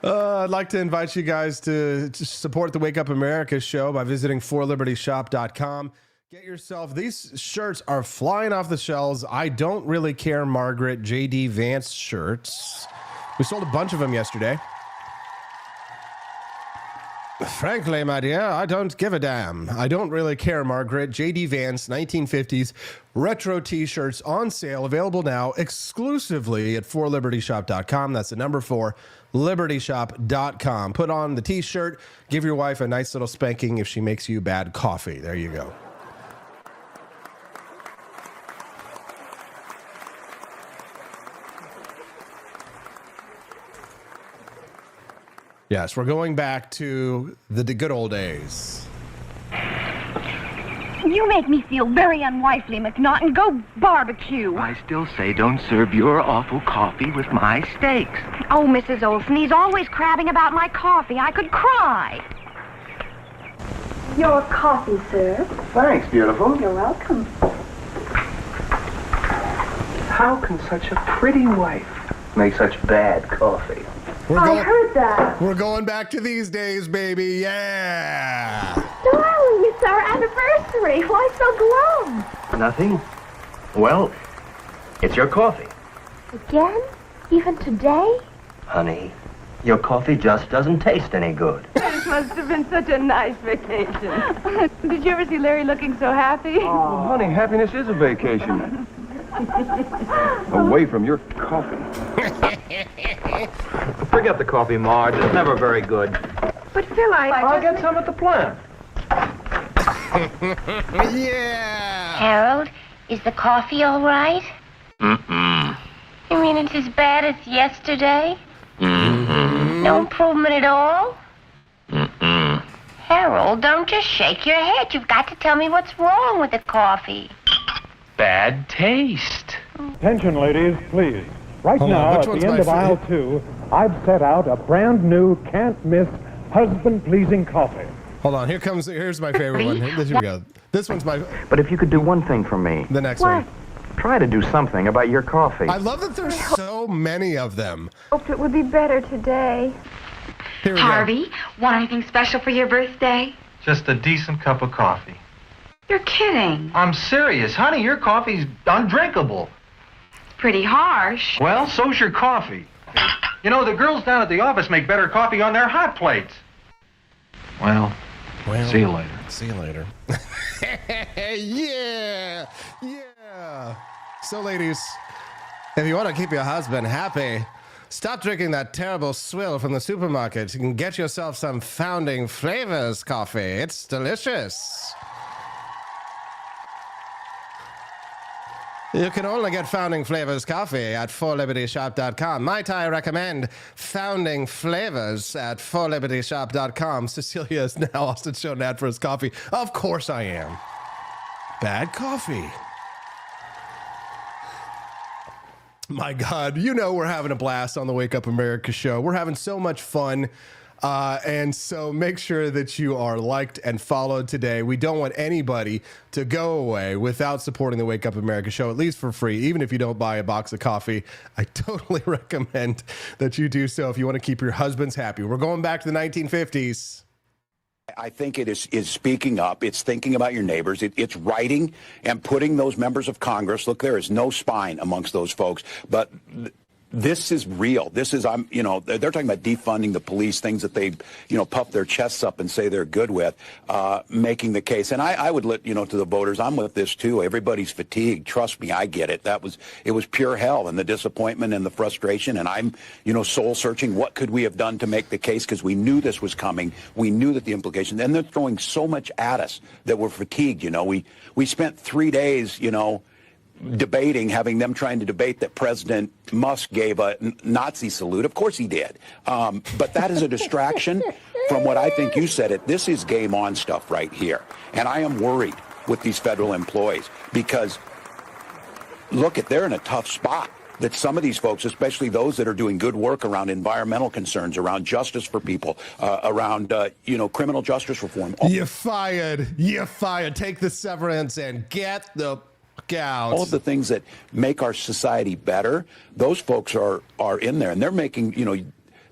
I'd like to invite you guys to support the Wake Up America show by visiting forlibertyshop.com. Get yourself, these shirts are flying off the shelves. I don't really care, Margaret. JD Vance shirts. We sold a bunch of them yesterday. Frankly, my dear, I don't give a damn. I don't really care, Margaret. JD Vance 1950s retro t-shirts on sale, available now exclusively at forlibertyshop.com. That's the number 4, libertyshop.com. Put on the t-shirt, give your wife a nice little spanking if she makes you bad coffee. There you go. Yes, we're going back to the good old days. You make me feel very unwifely, McNaughton. Go barbecue. I still say don't serve your awful coffee with my steaks. Oh, Mrs. Olson, he's always crabbing about my coffee. I could cry. Your coffee, sir. Thanks, beautiful. You're welcome. How can such a pretty wife make such bad coffee? I heard that. We're going back to these days, baby. Yeah. Darling, it's our anniversary. Why so glum? Nothing. Well, it's your coffee. Again? Even today? Honey, your coffee just doesn't taste any good. This must have been such a nice vacation. Did you ever see Larry looking so happy? Oh, honey, happiness is a vacation. Away from your coffee. Forget the coffee, Marge. It's never very good. But Phil, I'll get some at the plant. Yeah. Harold, is the coffee all right? Mm-mm. You mean it's as bad as yesterday? Mm-hmm. No improvement at all? Mm-mm. Harold, don't just shake your head. You've got to tell me what's wrong with the coffee. Bad taste. Attention, ladies, please. Right Hold on, now, which at one's the end my of aisle favorite? 2, I've set out a brand new, can't-miss, husband-pleasing coffee. Hold on. Here's my favorite one. Here we go. This one's my. But if you could do one thing for me, The next one. try to do something about your coffee. I love that there's so many of them. Hoped it would be better today. Here we Harvey, want anything special for your birthday? Just a decent cup of coffee. You're kidding. I'm serious. Honey, your coffee's undrinkable. Pretty harsh. Well, so's your coffee. You know, the girls down at the office make better coffee on their hot plates. Well, see you later. See you later. Yeah. Yeah. So, ladies, if you want to keep your husband happy, stop drinking that terrible swill from the supermarket. You can get yourself some Founding Flavors coffee. It's delicious. You can only get Founding Flavors coffee at forlibertyshop.com. Might I recommend Founding Flavors at forlibertyshop.com? Cecilia is now Austin showing ad for his coffee. Of course I am. Bad coffee. My God, you know we're having a blast on the Wake Up America show. We're having so much fun. And so make sure that you are liked and followed today. We don't want anybody to go away without supporting the Wake Up America show, at least for free. Even if you don't buy a box of coffee, I totally recommend that you do so if you want to keep your husbands happy. We're going back to the 1950s. I think it is speaking up. It's thinking about your neighbors. It's writing and putting those members of Congress. Look, there is no spine amongst those folks, but this is real. This is, they're talking about defunding the police, things that they, puff their chests up and say they're good with, making the case. And I would let, to the voters, I'm with this too. Everybody's fatigued. Trust me, I get it. It was pure hell, and the disappointment and the frustration. And I'm, soul searching. What could we have done to make the case? Because we knew this was coming. We knew that the implications, and they're throwing so much at us that we're fatigued. We spent 3 days, having them trying to debate that President Musk gave a Nazi salute. Of course he did. But that is a distraction from what I think you said it. This is game on stuff right here. And I am worried with these federal employees because, they're in a tough spot. That some of these folks, especially those that are doing good work around environmental concerns, around justice for people, around, criminal justice reform. You're fired. You're fired. Take the severance and get the all of the things that make our society better, those folks are in there. And they're making,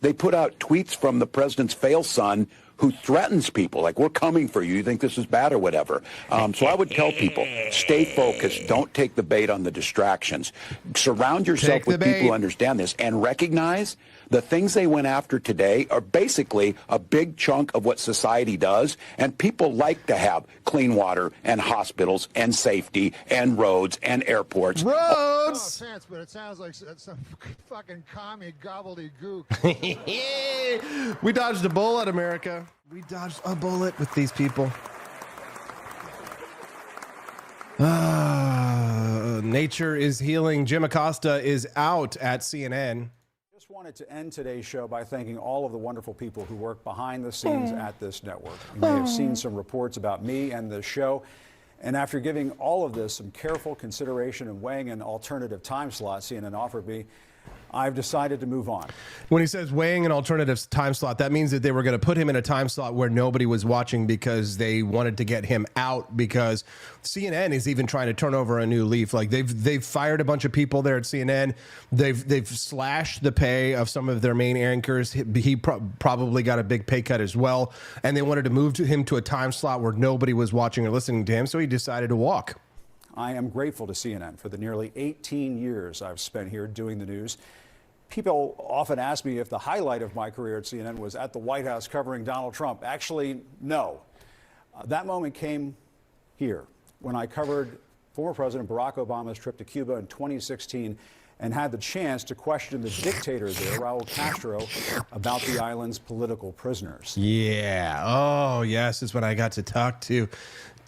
they put out tweets from the president's fail son who threatens people, like, we're coming for you. You think this is bad or whatever. So I would tell people, stay focused. Don't take the bait on the distractions. Surround yourself with people who understand this and recognize the things they went after today are basically a big chunk of what society does. And people like to have clean water and hospitals and safety and roads and airports. No offense, but it sounds like some fucking commie gobbledygook. We dodged a bullet, America. We dodged a bullet with these people. Nature is healing. Jim Acosta is out at CNN. Just wanted to end today's show by thanking all of the wonderful people who work behind the scenes at this network. You may have seen some reports about me and the show. And after giving all of this some careful consideration and weighing an alternative time slot CNN offered me, I've decided to move on. When he says weighing an alternative time slot, that means that they were going to put him in a time slot where nobody was watching because they wanted to get him out, because CNN is even trying to turn over a new leaf. Like they've fired a bunch of people there at CNN. They've slashed the pay of some of their main anchors. He probably got a big pay cut as well. And they wanted to move him to a time slot where nobody was watching or listening to him. So he decided to walk. I am grateful to CNN for the nearly 18 years I've spent here doing the news. People often ask me if the highlight of my career at CNN was at the White House covering Donald Trump. Actually, no. That moment came here when I covered former President Barack Obama's trip to Cuba in 2016 and had the chance to question the dictator there, Raul Castro, about the island's political prisoners. Yeah. Oh, yes. Is when I got to talk to.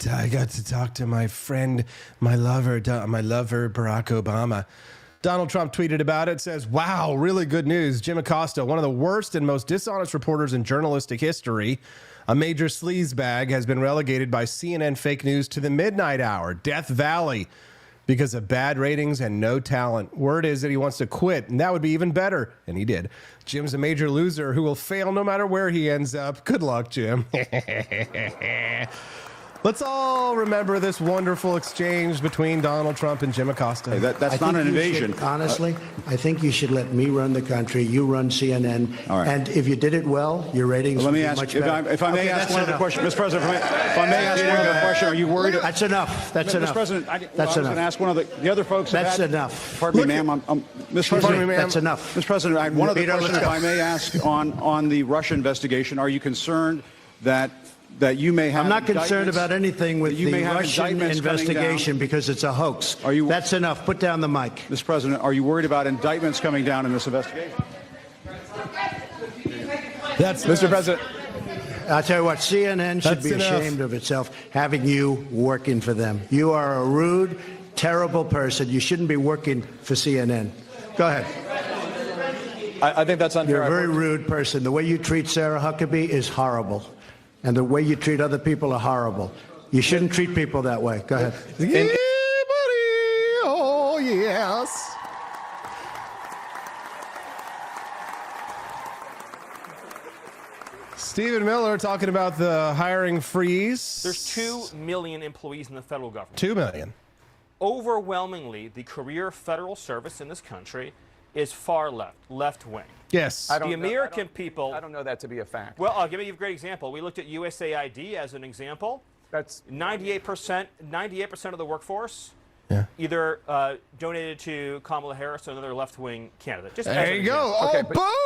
I got to talk to my friend, my lover, Barack Obama. Donald Trump tweeted about it, says, wow, really good news. Jim Acosta, one of the worst and most dishonest reporters in journalistic history, a major sleazebag, has been relegated by CNN fake news to the midnight hour, Death Valley, because of bad ratings and no talent. Word is that he wants to quit, and that would be even better. And he did. Jim's a major loser who will fail no matter where he ends up. Good luck, Jim. Let's all remember this wonderful exchange between Donald Trump and Jim Acosta. Hey, that's not an invasion. Honestly, I think you should let me run the country. You run CNN. All right. And if you did it well, your ratings would be much better. If I may ask one other question. Mr. President, if I may ask one other question, are you worried? That's enough. That's enough. Mr. President, I was going to ask one of the other folks. That's enough. Pardon me, ma'am. Mr. President, that's enough. Mr. President, I had one other question, if I may ask, on the Russia investigation. Are you concerned that you may have? I'm not concerned about anything with the Russian investigation because it's a hoax. That's enough. Put down the mic. Mr. President, are you worried about indictments coming down in this investigation? That's Mr. President. I'll tell you what, CNN should be ashamed of itself having you working for them. You are a rude, terrible person. You shouldn't be working for CNN. Go ahead. I think that's unfair. You're a very rude person. The way you treat Sarah Huckabee is horrible. And the way you treat other people are horrible. You shouldn't treat people that way. Go ahead. Yeah, buddy. Oh, yes. Stephen Miller talking about the hiring freeze. There's 2 million employees in the federal government. 2 million. Overwhelmingly, the career federal service in this country is far left wing. Yes. The American people. I don't know that to be a fact. Well, I'll give you a great example. We looked at USAID as an example. That's 98% of the workforce either donated to Kamala Harris or another left-wing candidate. Just there you go. Okay, Boom!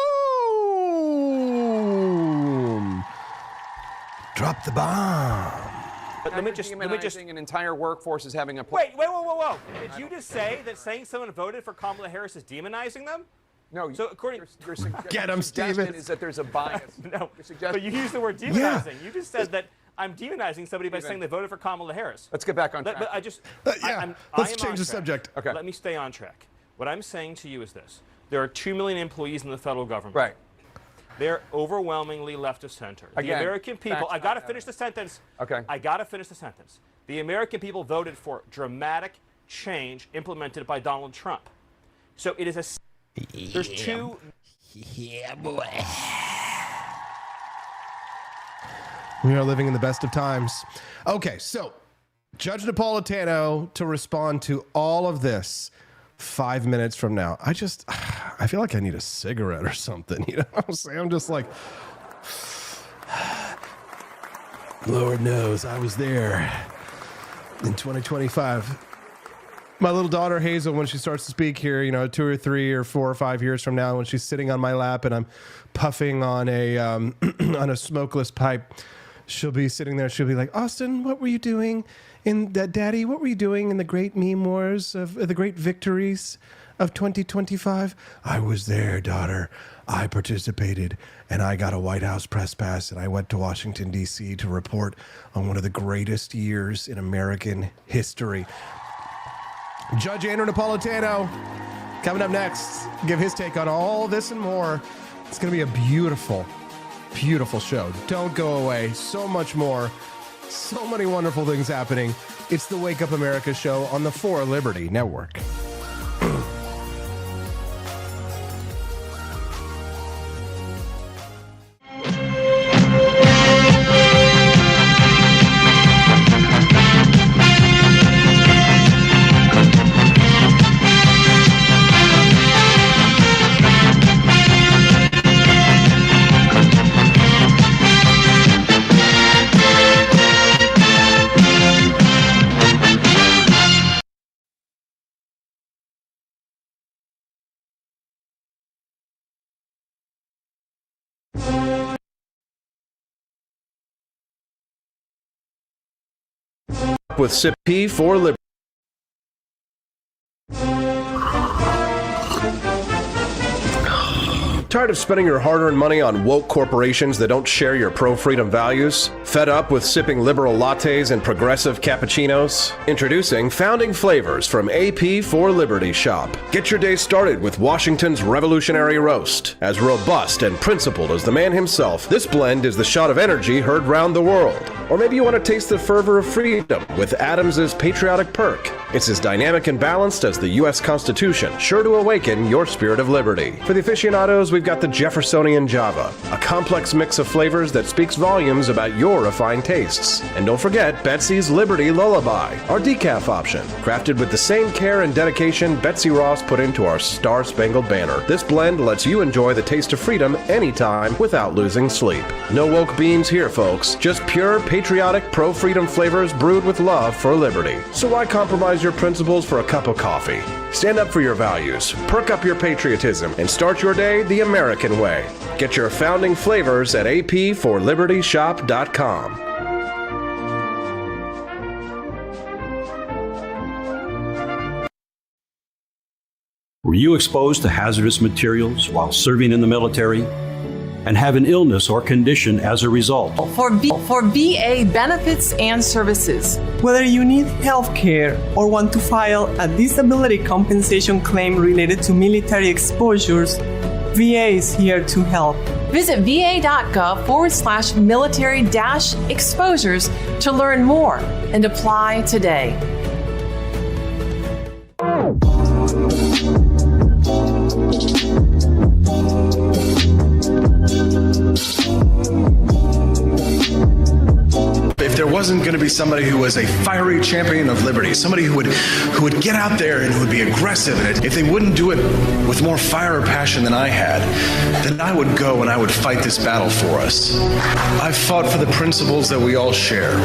Drop the bomb. But let me just an entire workforce is having a wait, whoa. Did you just say that saying someone voted for Kamala Harris is demonizing them? No. So according your get him, Stephen, is that there's a bias. No, but you used the word demonizing. Yeah. You just said that I'm demonizing somebody by saying they voted for Kamala Harris. Let's get back on track. But I just let's change the subject. Okay. Let me stay on track. What I'm saying to you is this: there are 2 million employees in the federal government. Right. They're overwhelmingly left of center. The American people. I got to finish the sentence. Okay. I got to finish the sentence. The American people voted for dramatic change implemented by Donald Trump. So it is a. There's 2. Yeah, boy. We are living in the best of times. Okay, so Judge Napolitano to respond to all of this 5 minutes from now. I feel like I need a cigarette or something. You know what I'm saying? I'm just like, Lord knows I was there in 2025. My little daughter Hazel, when she starts to speak here, 2 or 3 or 4 or 5 years from now, when she's sitting on my lap and I'm puffing on a on a smokeless pipe, she'll be sitting there. She'll be like, Austin, what were you doing Daddy? What were you doing in the great meme wars of the great victories of 2025? I was there, daughter. I participated, and I got a White House press pass, and I went to Washington, D.C. to report on one of the greatest years in American history. Judge Andrew Napolitano coming up next. Give his take on all this and more. It's going to be a beautiful, beautiful show. Don't go away. So much more. So many wonderful things happening. It's the Wake Up America show on the For Liberty Network. With SIP for Liberty. Tired of spending your hard-earned money on woke corporations that don't share your pro-freedom values? Fed up with sipping liberal lattes and progressive cappuccinos? Introducing Founding Flavors from AP for Liberty Shop. Get your day started with Washington's Revolutionary Roast. As robust and principled as the man himself, this blend is the shot of energy heard round the world. Or maybe you want to taste the fervor of freedom with Adams's Patriotic Perk. It's as dynamic and balanced as the U.S. Constitution, sure to awaken your spirit of liberty. For the aficionados, we've got the Jeffersonian Java, a complex mix of flavors that speaks volumes about your refined tastes. And don't forget Betsy's Liberty Lullaby, our decaf option, crafted with the same care and dedication Betsy Ross put into our Star-Spangled Banner. This blend lets you enjoy the taste of freedom anytime without losing sleep. No woke beans here, folks. Just pure, patriotic, pro-freedom flavors brewed with love for liberty. So why compromise your principles for a cup of coffee? Stand up for your values, perk up your patriotism, and start your day the American way. Get your founding flavors at apforlibertyshop.com. Were you exposed to hazardous materials while serving in the military and have an illness or condition as a result? For VA benefits and services. Whether you need health care or want to file a disability compensation claim related to military exposures, VA is here to help. Visit va.gov/military-exposures to learn more and apply today. If there wasn't going to be somebody who was a fiery champion of liberty, somebody who would get out there and who would be aggressive, and if they wouldn't do it with more fire or passion than I had, then I would go and I would fight this battle for us. I've fought for the principles that we all share.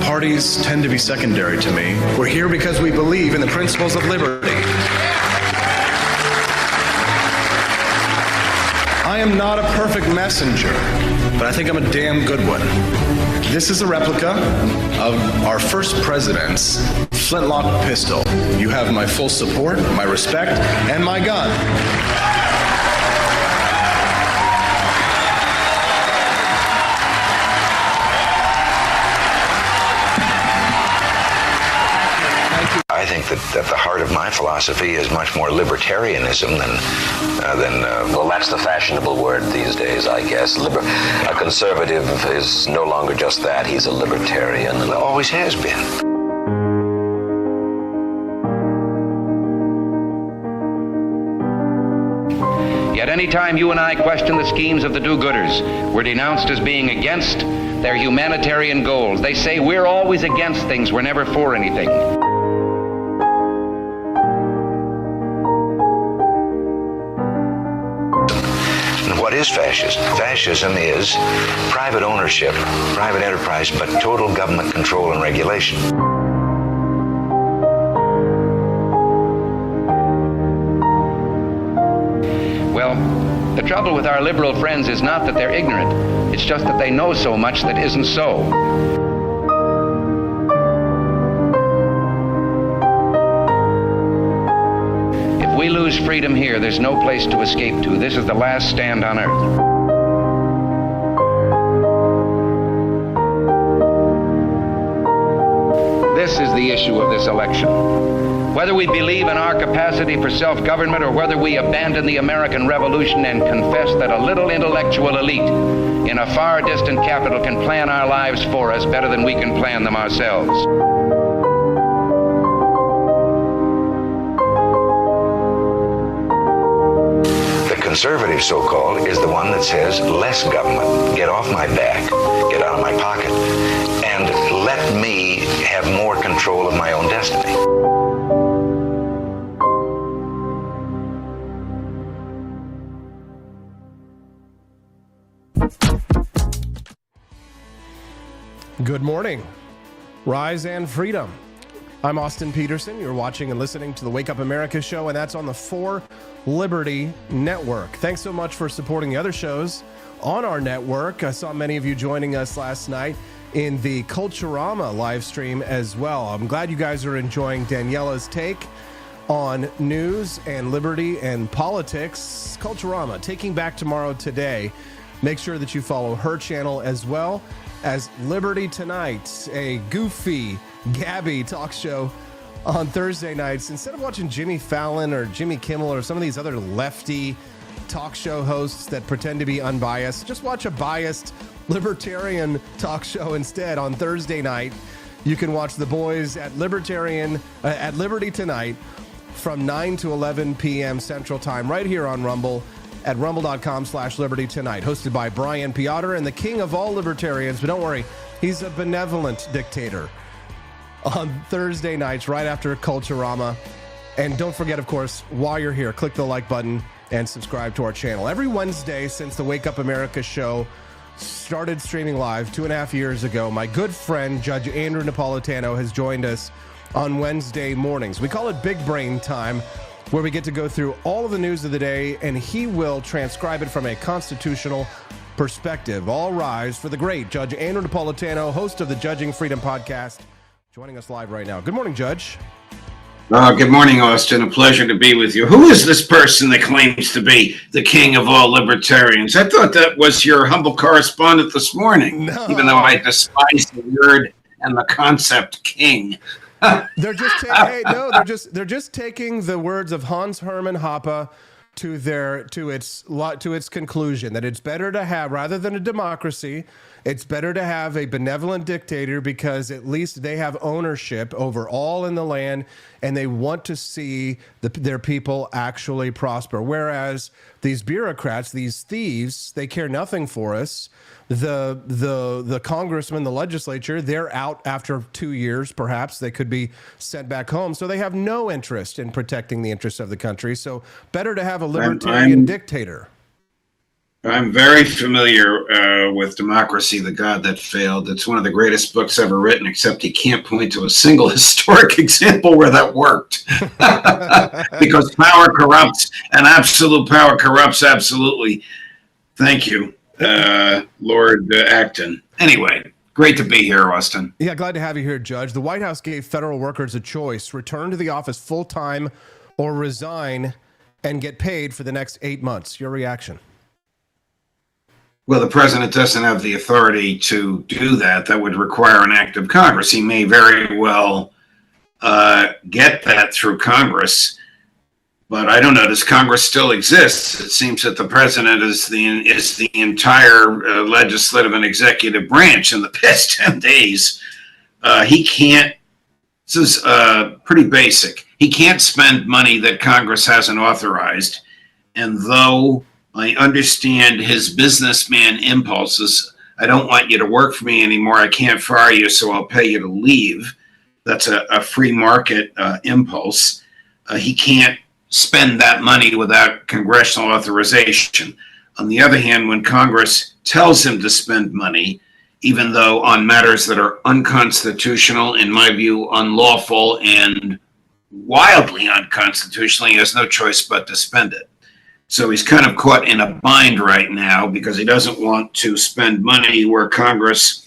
Parties tend to be secondary to me. We're here because we believe in the principles of liberty. I am not a perfect messenger, but I think I'm a damn good one. This is a replica of our first president's flintlock pistol. You have my full support, my respect, and my gun. I think that at the heart of my philosophy is much more libertarianism than well, that's the fashionable word these days, I guess. A conservative is no longer just that. He's a libertarian and always has been. Yet any time you and I question the schemes of the do-gooders, we're denounced as being against their humanitarian goals. They say we're always against things, we're never for anything. And what is fascism? Fascism is private ownership, private enterprise, but total government control and regulation. Well, the trouble with our liberal friends is not that they're ignorant. It's just that they know so much that isn't so. If we lose freedom here, there's no place to escape to. This is the last stand on earth. This is the issue of this election. Whether we believe in our capacity for self-government or whether we abandon the American Revolution and confess that a little intellectual elite in a far distant capital can plan our lives for us better than we can plan them ourselves. The conservative, so-called, is the one that says less government, get off my back, get out of my pocket, and let me have more control of my own destiny. Good morning. Rise and freedom. I'm Austin Peterson. You're watching and listening to the Wake Up America show, and that's on the 4 Liberty Network. Thanks so much for supporting the other shows on our network. I saw many of you joining us last night in the Culturama live stream as well. I'm glad you guys are enjoying Daniela's take on news and liberty and politics. Culturama, Taking Back Tomorrow today. Make sure that you follow her channel as well as Liberty Tonight, a goofy, gabby talk show on Thursday nights. Instead of watching Jimmy Fallon or Jimmy Kimmel or some of these other lefty talk show hosts that pretend to be unbiased, just watch a biased libertarian talk show instead on Thursday night. You can watch the boys at Liberty Tonight from 9 to 11 p.m. Central Time right here on Rumble at rumble.com/Liberty Tonight, hosted by Brian Piotr and the king of all libertarians. But don't worry, he's a benevolent dictator on Thursday nights right after Culturama. And don't forget, of course, while you're here, click the like button and subscribe to our channel. Every Wednesday since the Wake Up America show started streaming live 2.5 years ago, my good friend, Judge Andrew Napolitano, has joined us on Wednesday mornings. We call it Big Brain Time, where we get to go through all of the news of the day, and he will transcribe it from a constitutional perspective. All rise for the great Judge Andrew Napolitano, host of the Judging Freedom podcast, joining us live right now. Good morning, Judge. Good morning, Austin. A pleasure to be with you. Who is this person that claims to be the king of all libertarians? I thought that was your humble correspondent this morning, even though I despise the word and the concept king. They're just they're just taking the words of Hans Hermann Hoppe to its conclusion, that it's better to have, rather than a democracy, it's better to have a benevolent dictator, because at least they have ownership over all in the land and they want to see their people actually prosper. Whereas these bureaucrats, these thieves, they care nothing for us. The congressmen, the legislature, they're out after 2 years, perhaps. They could be sent back home. So they have no interest in protecting the interests of the country. So better to have a libertarian dictator. I'm very familiar with Democracy, the God That Failed. It's one of the greatest books ever written, except he can't point to a single historic example where that worked. Because power corrupts, and absolute power corrupts absolutely. Thank you, Lord Acton. Anyway, great to be here, Austin. Yeah, glad to have you here, Judge. The White House gave federal workers a choice: return to the office full-time or resign and get paid for the next 8 months. Your reaction? Well, the president doesn't have the authority to do that. That would require an act of Congress. He may very well get that through Congress, but I don't know. Does Congress still exist? It seems that the president is the entire legislative and executive branch. In the past 10 days, he can't. This is pretty basic. He can't spend money that Congress hasn't authorized, and though I understand his businessman impulses, I don't want you to work for me anymore. I can't fire you, so I'll pay you to leave. That's a free market impulse. He can't spend that money without congressional authorization. On the other hand, when Congress tells him to spend money, even though on matters that are unconstitutional, in my view, unlawful, and wildly unconstitutional, he has no choice but to spend it. So he's kind of caught in a bind right now because he doesn't want to spend money where Congress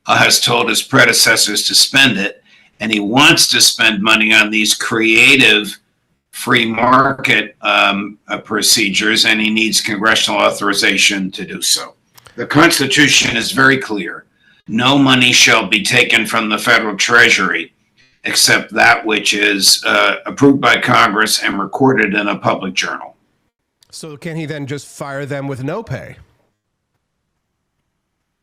has told his predecessors to spend it, and he wants to spend money on these creative free market procedures, and he needs congressional authorization to do so. The Constitution is very clear. No money shall be taken from the federal treasury except that which is approved by Congress and recorded in a public journal. So can he then just fire them with no pay?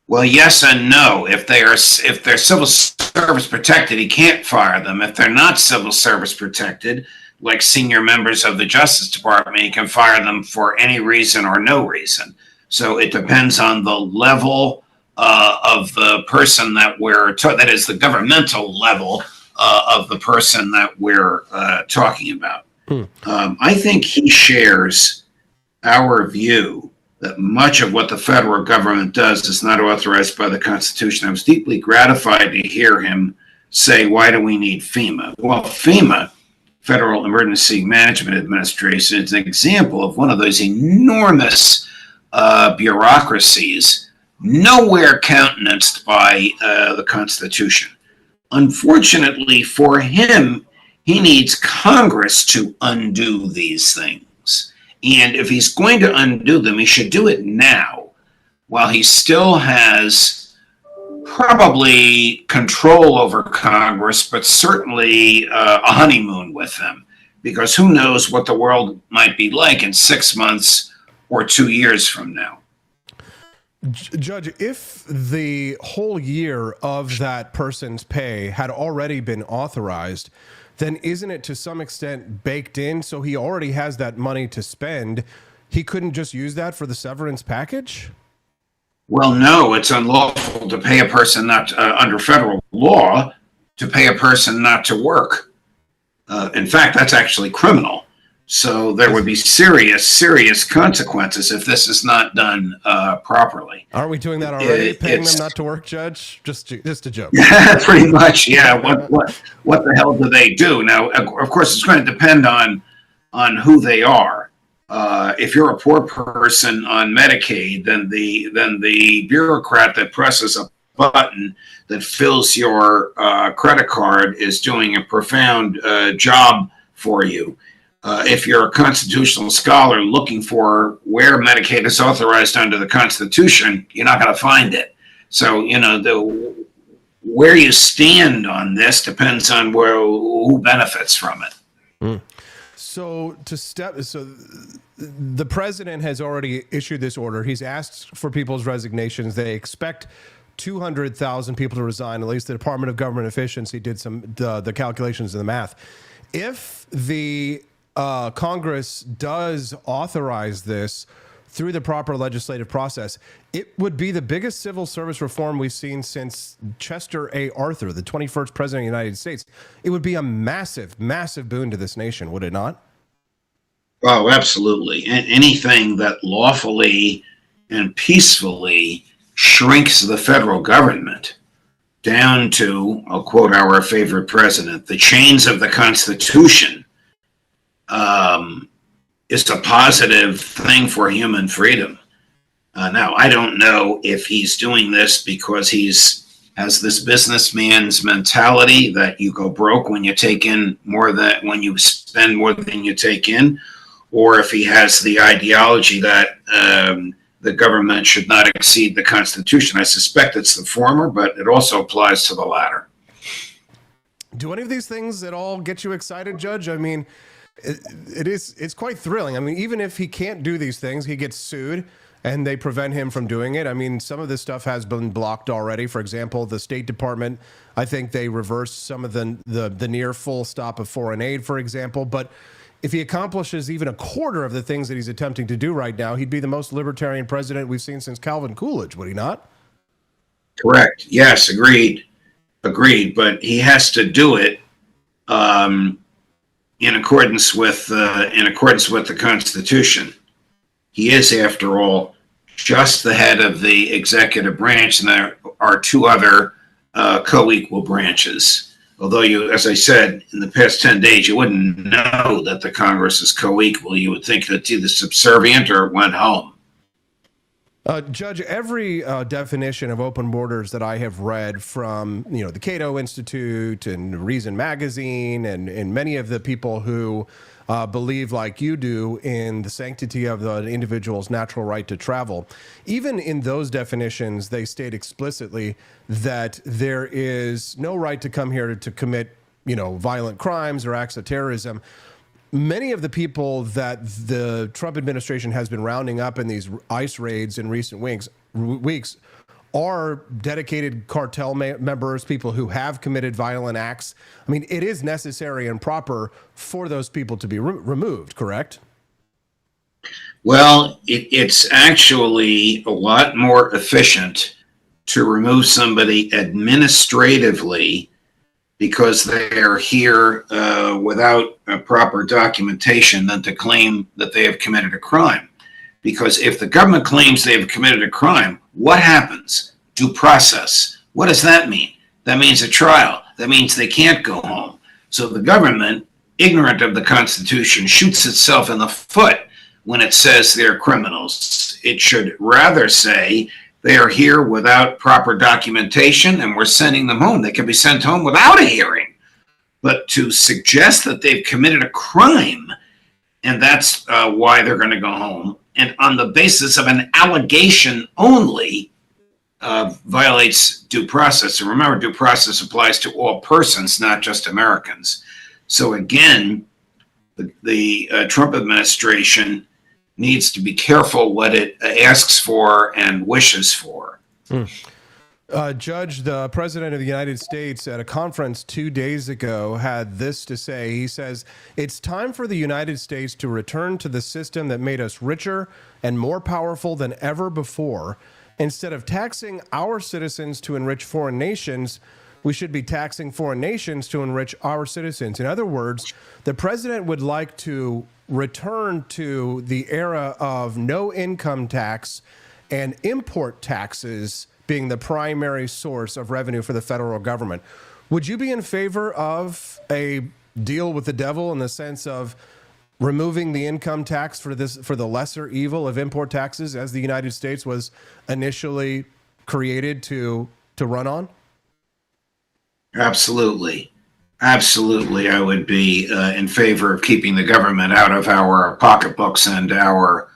Well, yes and no. If they're civil service protected, he can't fire them. If they're not civil service protected, like senior members of the Justice Department, he can fire them for any reason or no reason. So it depends on the level of the person that that is the governmental level of the person that we're talking about. I think he shares our view that much of what the federal government does is not authorized by the Constitution. I was deeply gratified to hear him say, why do we need FEMA? Well, FEMA, Federal Emergency Management Administration, is an example of one of those enormous bureaucracies nowhere countenanced by the Constitution. Unfortunately for him, he needs Congress to undo these things. And if he's going to undo them, he should do it now, while he still has probably control over Congress, but certainly a honeymoon with them, because who knows what the world might be like in 6 months or 2 years from now. Judge, if the whole year of that person's pay had already been authorized, then isn't it to some extent baked in, so he already has that money to spend? He couldn't just use that for the severance package? Well, no, it's unlawful to pay a person not under federal law to pay a person not to work. In fact, that's actually criminal. So there would be serious consequences if this is not done properly. Aren't we doing that already? Paying them not to work, Judge? Just a joke. Yeah, pretty much. Yeah. What the hell do they do? Now, of course, it's going to depend on who they are. If you're a poor person on Medicaid, then the bureaucrat that presses a button that fills your credit card is doing a profound job for you. If you're a constitutional scholar looking for where Medicaid is authorized under the Constitution, you're not going to find it. So, where you stand on this depends on who benefits from it. So the president has already issued this order. He's asked for people's resignations. They expect 200,000 people to resign. At least the Department of Government Efficiency did the calculations and the math. If the Congress does authorize this through the proper legislative process, it would be the biggest civil service reform we've seen since Chester A. Arthur, the 21st president of the United States. It would be a massive boon to this nation, would it not? Oh, absolutely. Anything that lawfully and peacefully shrinks the federal government down to, I'll quote our favorite president, the chains of the Constitution, is a positive thing for human freedom. Now, I don't know if he's doing this because has this businessman's mentality that you go broke when you take in when you spend more than you take in, or if he has the ideology that the government should not exceed the Constitution. I suspect it's the former, but it also applies to the latter. Do any of these things at all get you excited, Judge? I mean, it's quite thrilling. I mean, even if he can't do these things, he gets sued and they prevent him from doing it. I mean, some of this stuff has been blocked already. For example, the State Department, I think they reversed some of the near full stop of foreign aid, for example. But if he accomplishes even a quarter of the things that he's attempting to do right now, he'd be the most libertarian president we've seen since Calvin Coolidge, would he not? Correct. Yes, agreed. Agreed. But he has to do it in accordance with the Constitution. He is, after all, just the head of the executive branch, and there are two other co-equal branches. Although you, as I said, in the past 10 days, you wouldn't know that the Congress is co-equal. You would think that it's either subservient or it went home. Judge, every definition of open borders that I have read from, the Cato Institute and Reason Magazine and many of the people who believe like you do in the sanctity of the individual's natural right to travel, even in those definitions, they state explicitly that there is no right to come here to commit, violent crimes or acts of terrorism. Many of the people that the Trump administration has been rounding up in these ICE raids in recent weeks are dedicated cartel members, people who have committed violent acts. I mean, it is necessary and proper for those people to be removed, correct? Well, it's actually a lot more efficient to remove somebody administratively because they are here without proper documentation than to claim that they have committed a crime. Because if the government claims they have committed a crime, what happens? Due process. What does that mean? That means a trial. That means they can't go home. So the government, ignorant of the Constitution, shoots itself in the foot when it says they're criminals. It should rather say they are here without proper documentation and we're sending them home. They can be sent home without a hearing. But to suggest that they've committed a crime and that's why they're going to go home, and on the basis of an allegation only, violates due process. And remember, due process applies to all persons, not just Americans. So again, the Trump administration needs to be careful what it asks for and wishes for. Judge, the President of the United States at a conference 2 days ago had this to say. He says, "It's time for the United States to return to the system that made us richer and more powerful than ever before. Instead of taxing our citizens to enrich foreign nations, we should be taxing foreign nations to enrich our citizens." In other words, the president would like to return to the era of no income tax and import taxes being the primary source of revenue for the federal government. Would you be in favor of a deal with the devil in the sense of removing the income tax for the lesser evil of import taxes as the United States was initially created to run on? Absolutely. Absolutely. I would be in favor of keeping the government out of our pocketbooks and our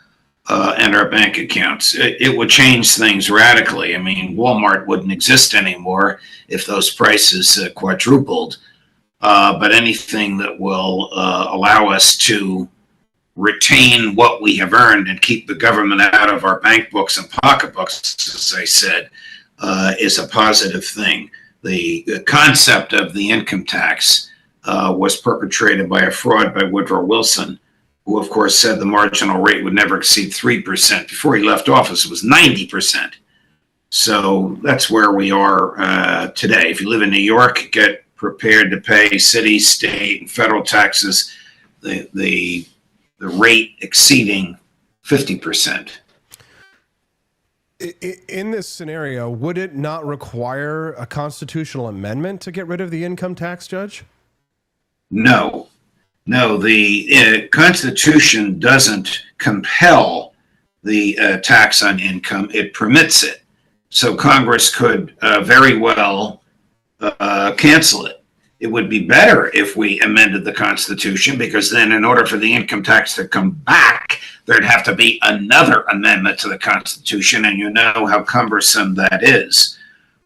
bank accounts. It would change things radically. I mean, Walmart wouldn't exist anymore if those prices quadrupled. But anything that will allow us to retain what we have earned and keep the government out of our bank books and pocketbooks, as I said, is a positive thing. The concept of the income tax was perpetrated by a fraud by Woodrow Wilson, who, of course, said the marginal rate would never exceed 3%. Before he left office, it was 90%. So that's where we are today. If you live in New York, get prepared to pay city, state, and federal taxes, the rate exceeding 50%. In this scenario, would it not require a constitutional amendment to get rid of the income tax, Judge? No. No, the Constitution doesn't compel the tax on income. It permits it. So Congress could very well cancel it. It would be better if we amended the Constitution, because then in order for the income tax to come back, there'd have to be another amendment to the Constitution, and you know how cumbersome that is.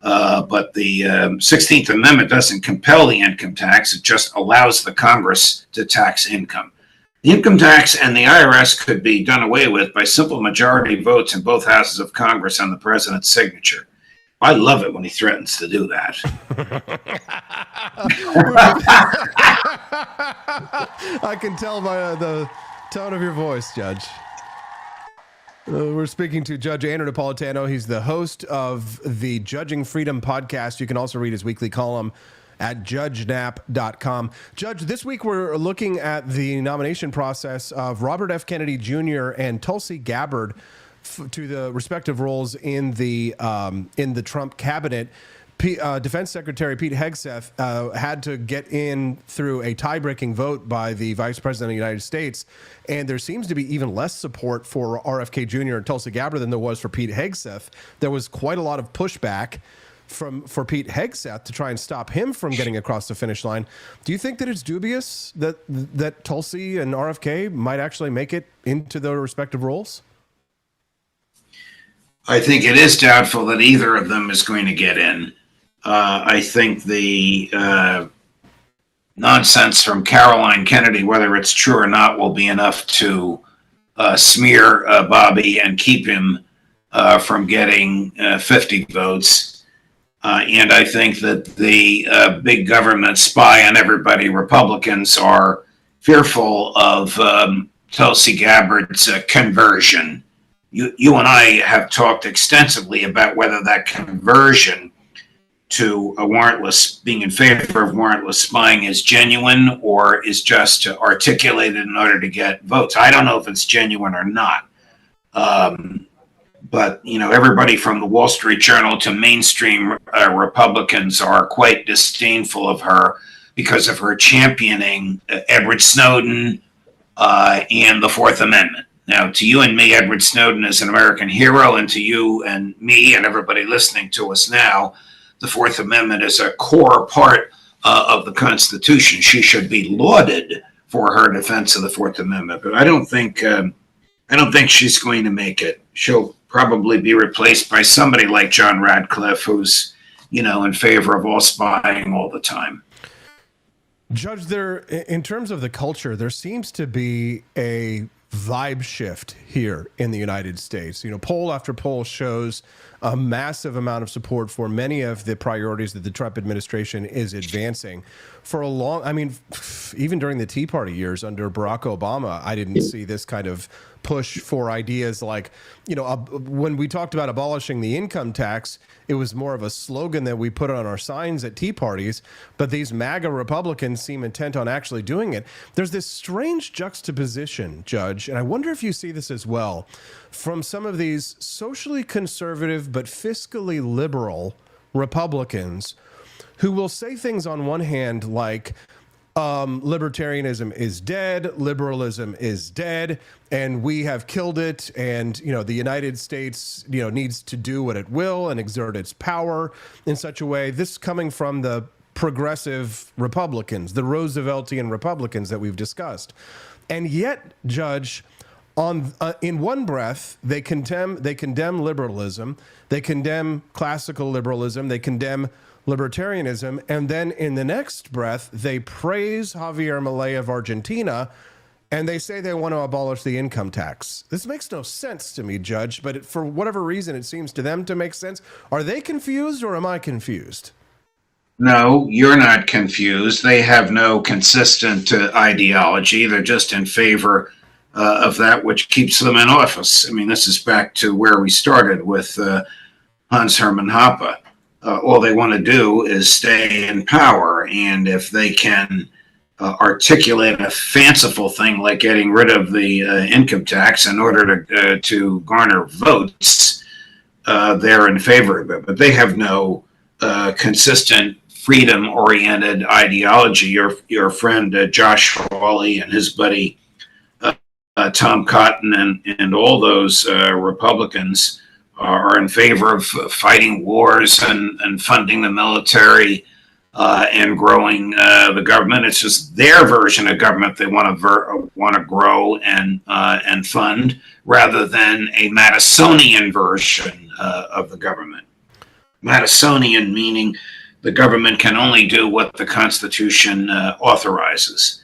But the 16th Amendment doesn't compel the income tax. It just allows the Congress to tax income. The income tax and the IRS could be done away with by simple majority votes in both houses of Congress on the president's signature. I love it when he threatens to do that. I can tell by the tone of your voice, Judge. We're speaking to Judge Andrew Napolitano. He's the host of the Judging Freedom podcast. You can also read his weekly column at judgenap.com. Judge, this week we're looking at the nomination process of Robert F. Kennedy Jr. and Tulsi Gabbard to the respective roles in the Trump cabinet. Defense Secretary Pete Hegseth had to get in through a tie-breaking vote by the Vice President of the United States, and there seems to be even less support for RFK Jr. and Tulsi Gabbard than there was for Pete Hegseth. There was quite a lot of pushback for Pete Hegseth to try and stop him from getting across the finish line. Do you think that it's dubious that Tulsi and RFK might actually make it into their respective roles? I think it is doubtful that either of them is going to get in. I think the nonsense from Caroline Kennedy, whether it's true or not, will be enough to smear Bobby and keep him from getting 50 votes. And I think that the big government spy on everybody, Republicans, are fearful of Tulsi Gabbard's conversion. You and I have talked extensively about whether that conversion to a warrantless, being in favor of warrantless spying is genuine or is just articulated in order to get votes. I don't know if it's genuine or not. But, everybody from the Wall Street Journal to mainstream Republicans are quite disdainful of her because of her championing Edward Snowden and the Fourth Amendment. Now, to you and me, Edward Snowden is an American hero, and to you and me and everybody listening to us now, the Fourth Amendment is a core part of the Constitution. She should be lauded for her defense of the Fourth Amendment, but I don't think she's going to make it. She'll probably be replaced by somebody like John Radcliffe, who's in favor of all spying all the time. Judge, in terms of the culture, there seems to be a vibe shift here in the United States. Poll after poll shows a massive amount of support for many of the priorities that the Trump administration is advancing. Even during the Tea Party years under Barack Obama, I didn't see this kind of push for ideas like, when we talked about abolishing the income tax, it was more of a slogan that we put on our signs at tea parties, but these MAGA Republicans seem intent on actually doing it. There's this strange juxtaposition, Judge, and I wonder if you see this as well, from some of these socially conservative but fiscally liberal Republicans who will say things on one hand like, libertarianism is dead, liberalism is dead, and we have killed it, and the United States needs to do what it will and exert its power in such a way. This coming from the progressive Republicans, the Rooseveltian Republicans that we've discussed. And yet, Judge, in one breath, they condemn liberalism, they condemn classical liberalism, they condemn libertarianism, and then in the next breath, they praise Javier Milei of Argentina, and they say they want to abolish the income tax. This makes no sense to me, Judge, but for whatever reason, it seems to them to make sense. Are they confused, or am I confused? No, you're not confused. They have no consistent ideology. They're just in favor of that which keeps them in office. This is back to where we started with Hans Hermann Hoppe. All they want to do is stay in power, and if they can articulate a fanciful thing like getting rid of the income tax in order to garner votes, they're in favor of it. But they have no consistent freedom-oriented ideology. Your friend Josh Hawley and his buddy Tom Cotton and all those Republicans are in favor of fighting wars and funding the military and growing the government. It's just their version of government they want to grow and fund, rather than a Madisonian version of the government. Madisonian meaning the government can only do what the Constitution authorizes.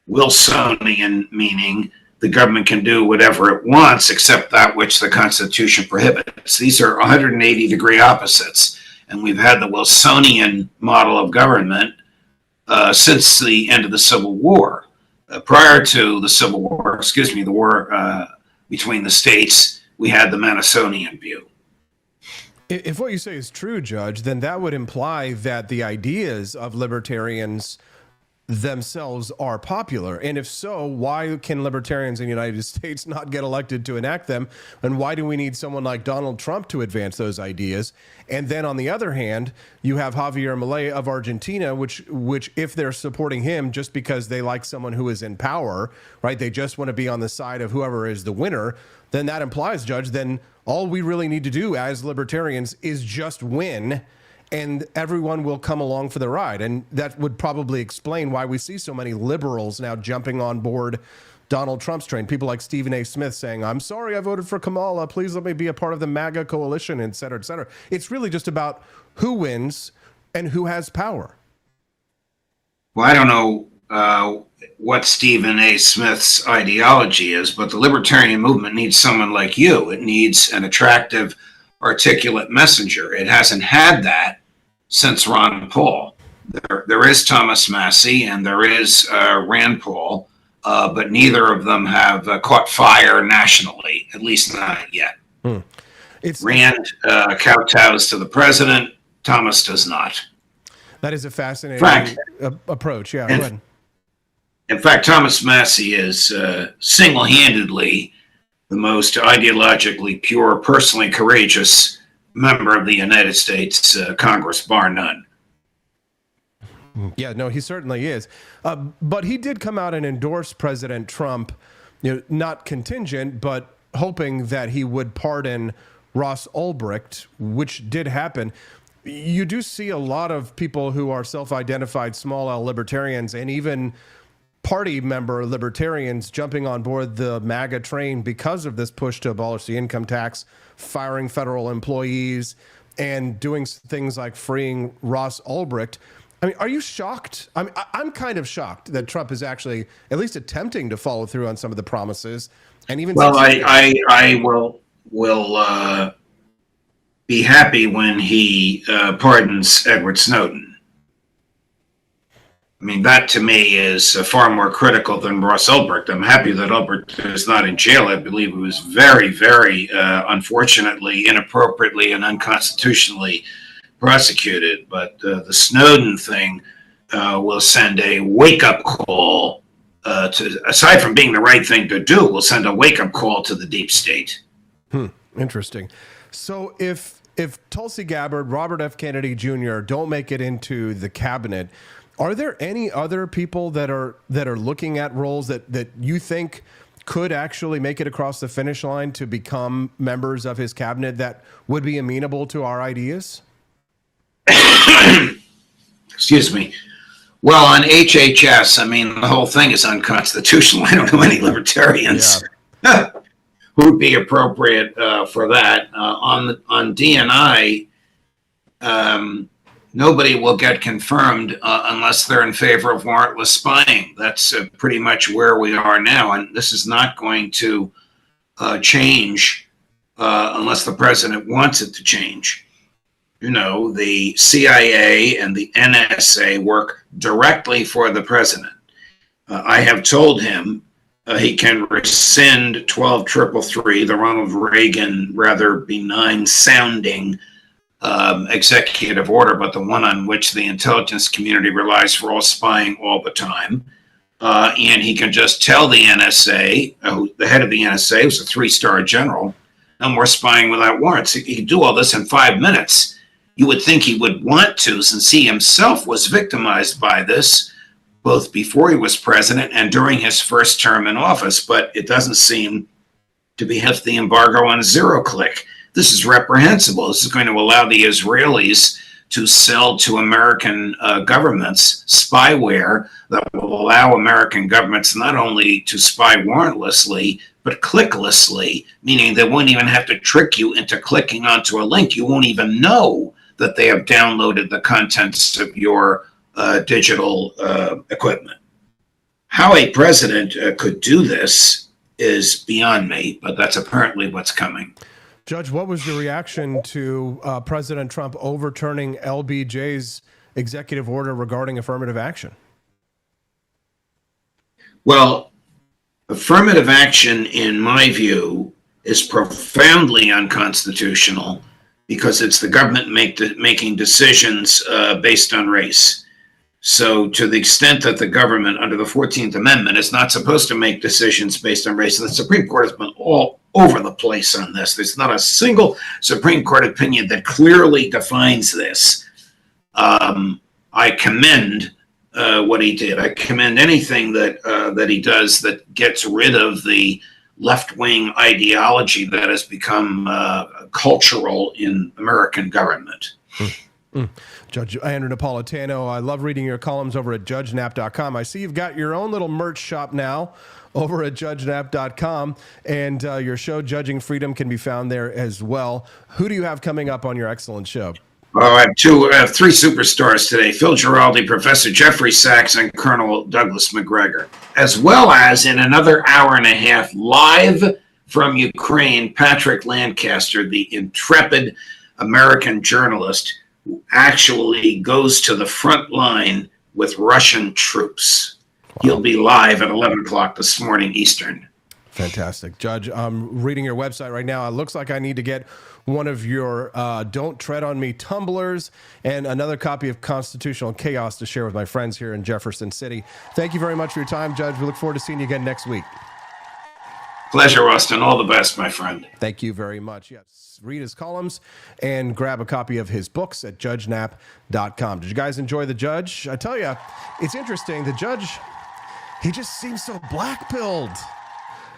Wilsonian meaning the government can do whatever it wants except that which the Constitution prohibits. These are 180-degree opposites, and we've had the Wilsonian model of government since the end of the Civil War. Prior to the Civil War, the war between the states we had the Manasonian view. If what you say is true, Judge, then that would imply that the ideas of libertarians themselves are popular. And if so, why can libertarians in the United States not get elected to enact them? And why do we need someone like Donald Trump to advance those ideas? And then on the other hand, you have Javier Milei of Argentina, which if they're supporting him just because they like someone who is in power, right? They just want to be on the side of whoever is the winner. Then that implies, Judge, then all we really need to do as libertarians is just win, and everyone will come along for the ride. And that would probably explain why we see so many liberals now jumping on board Donald Trump's train. People like Stephen A. Smith saying, I'm sorry I voted for Kamala. Please let me be a part of the MAGA coalition, et cetera, et cetera. It's really just about who wins and who has power. Well, I don't know what Stephen A. Smith's ideology is, but the libertarian movement needs someone like you. It needs an attractive, articulate messenger. It hasn't had that since Ron Paul. There is Thomas Massey and there is Rand Paul, but neither of them have caught fire nationally, at least not yet. Rand kowtows to the president. Thomas does not. That is a fascinating approach. Yeah, go ahead. In fact, Thomas Massey is single-handedly the most ideologically pure, personally courageous member of the United States Congress, bar none. Yeah, no, he certainly is. But he did come out and endorse President Trump, not contingent, but hoping that he would pardon Ross Ulbricht, which did happen. You do see a lot of people who are self-identified small L libertarians and even party member libertarians jumping on board the MAGA train because of this push to abolish the income tax, firing federal employees, and doing things like freeing Ross Ulbricht. I mean, are you shocked? I'm kind of shocked that Trump is actually at least attempting to follow through on some of the promises. And even I will be happy when he pardons Edward Snowden. I mean, that to me is far more critical than Ross Ulbricht. I'm happy that Ulbricht is not in jail. I believe it was very, very unfortunately, inappropriately, and unconstitutionally prosecuted. But the Snowden thing will send a wake-up call aside from being the right thing to do, will send a wake-up call to the deep state. Interesting. So if Tulsi Gabbard, Robert F. Kennedy Jr. don't make it into the cabinet, are there any other people that are looking at roles that you think could actually make it across the finish line to become members of his cabinet that would be amenable to our ideas? Excuse me. Well, on HHS, I mean, the whole thing is unconstitutional. I don't know any libertarians who would be appropriate for that. On DNI, nobody will get confirmed unless they're in favor of warrantless spying. That's pretty much where we are now, and this is not going to change unless the president wants it to change. You know, the CIA and the NSA work directly for the president. I have told him he can rescind 12333, the Ronald Reagan rather benign sounding executive order, but the one on which the intelligence community relies for all spying all the time. And he can just tell the NSA, the head of the NSA was a 3-star general, no more spying without warrants. He could do all this in 5 minutes. You would think he would want to, since he himself was victimized by this, both before he was president and during his first term in office, but it doesn't seem to be the embargo on zero-click. This is reprehensible. This is going to allow the Israelis to sell to American governments spyware that will allow American governments not only to spy warrantlessly, but clicklessly, meaning they won't even have to trick you into clicking onto a link. You won't even know that they have downloaded the contents of your digital equipment. How a president could do this is beyond me, but that's apparently what's coming. Judge, what was your reaction to President Trump overturning LBJ's executive order regarding affirmative action? Well, affirmative action, in my view, is profoundly unconstitutional because it's the government making decisions based on race. So to the extent that the government under the 14th Amendment is not supposed to make decisions based on race, and the Supreme Court has been all over the place on this. There's not a single Supreme Court opinion that clearly defines this. I commend what he did. I commend anything that he does that gets rid of the left-wing ideology that has become cultural in American government. Judge Andrew Napolitano, I love reading your columns over at judgenap.com. I see you've got your own little merch shop now over at judgenap.com, and your show, Judging Freedom, can be found there as well. Who do you have coming up on your excellent show? I have three superstars today: Phil Giraldi, Professor Jeffrey Sachs, and Colonel Douglas McGregor, as well as in another hour and a half, live from Ukraine, Patrick Lancaster, the intrepid American journalist who actually goes to the front line with Russian troops. Wow. He'll be live at 11 o'clock this morning Eastern. Fantastic. Judge, I'm reading your website right now. It looks like I need to get one of your Don't Tread on Me tumblers and another copy of Constitutional Chaos to share with my friends here in Jefferson City. Thank you very much for your time, Judge. We look forward to seeing you again next week. Pleasure, Austin. All the best, my friend. Thank you very much. Yes, read his columns and grab a copy of his books at judgenap.com. Did you guys enjoy the Judge? I tell you, it's interesting. The Judge, he just seems so black-pilled.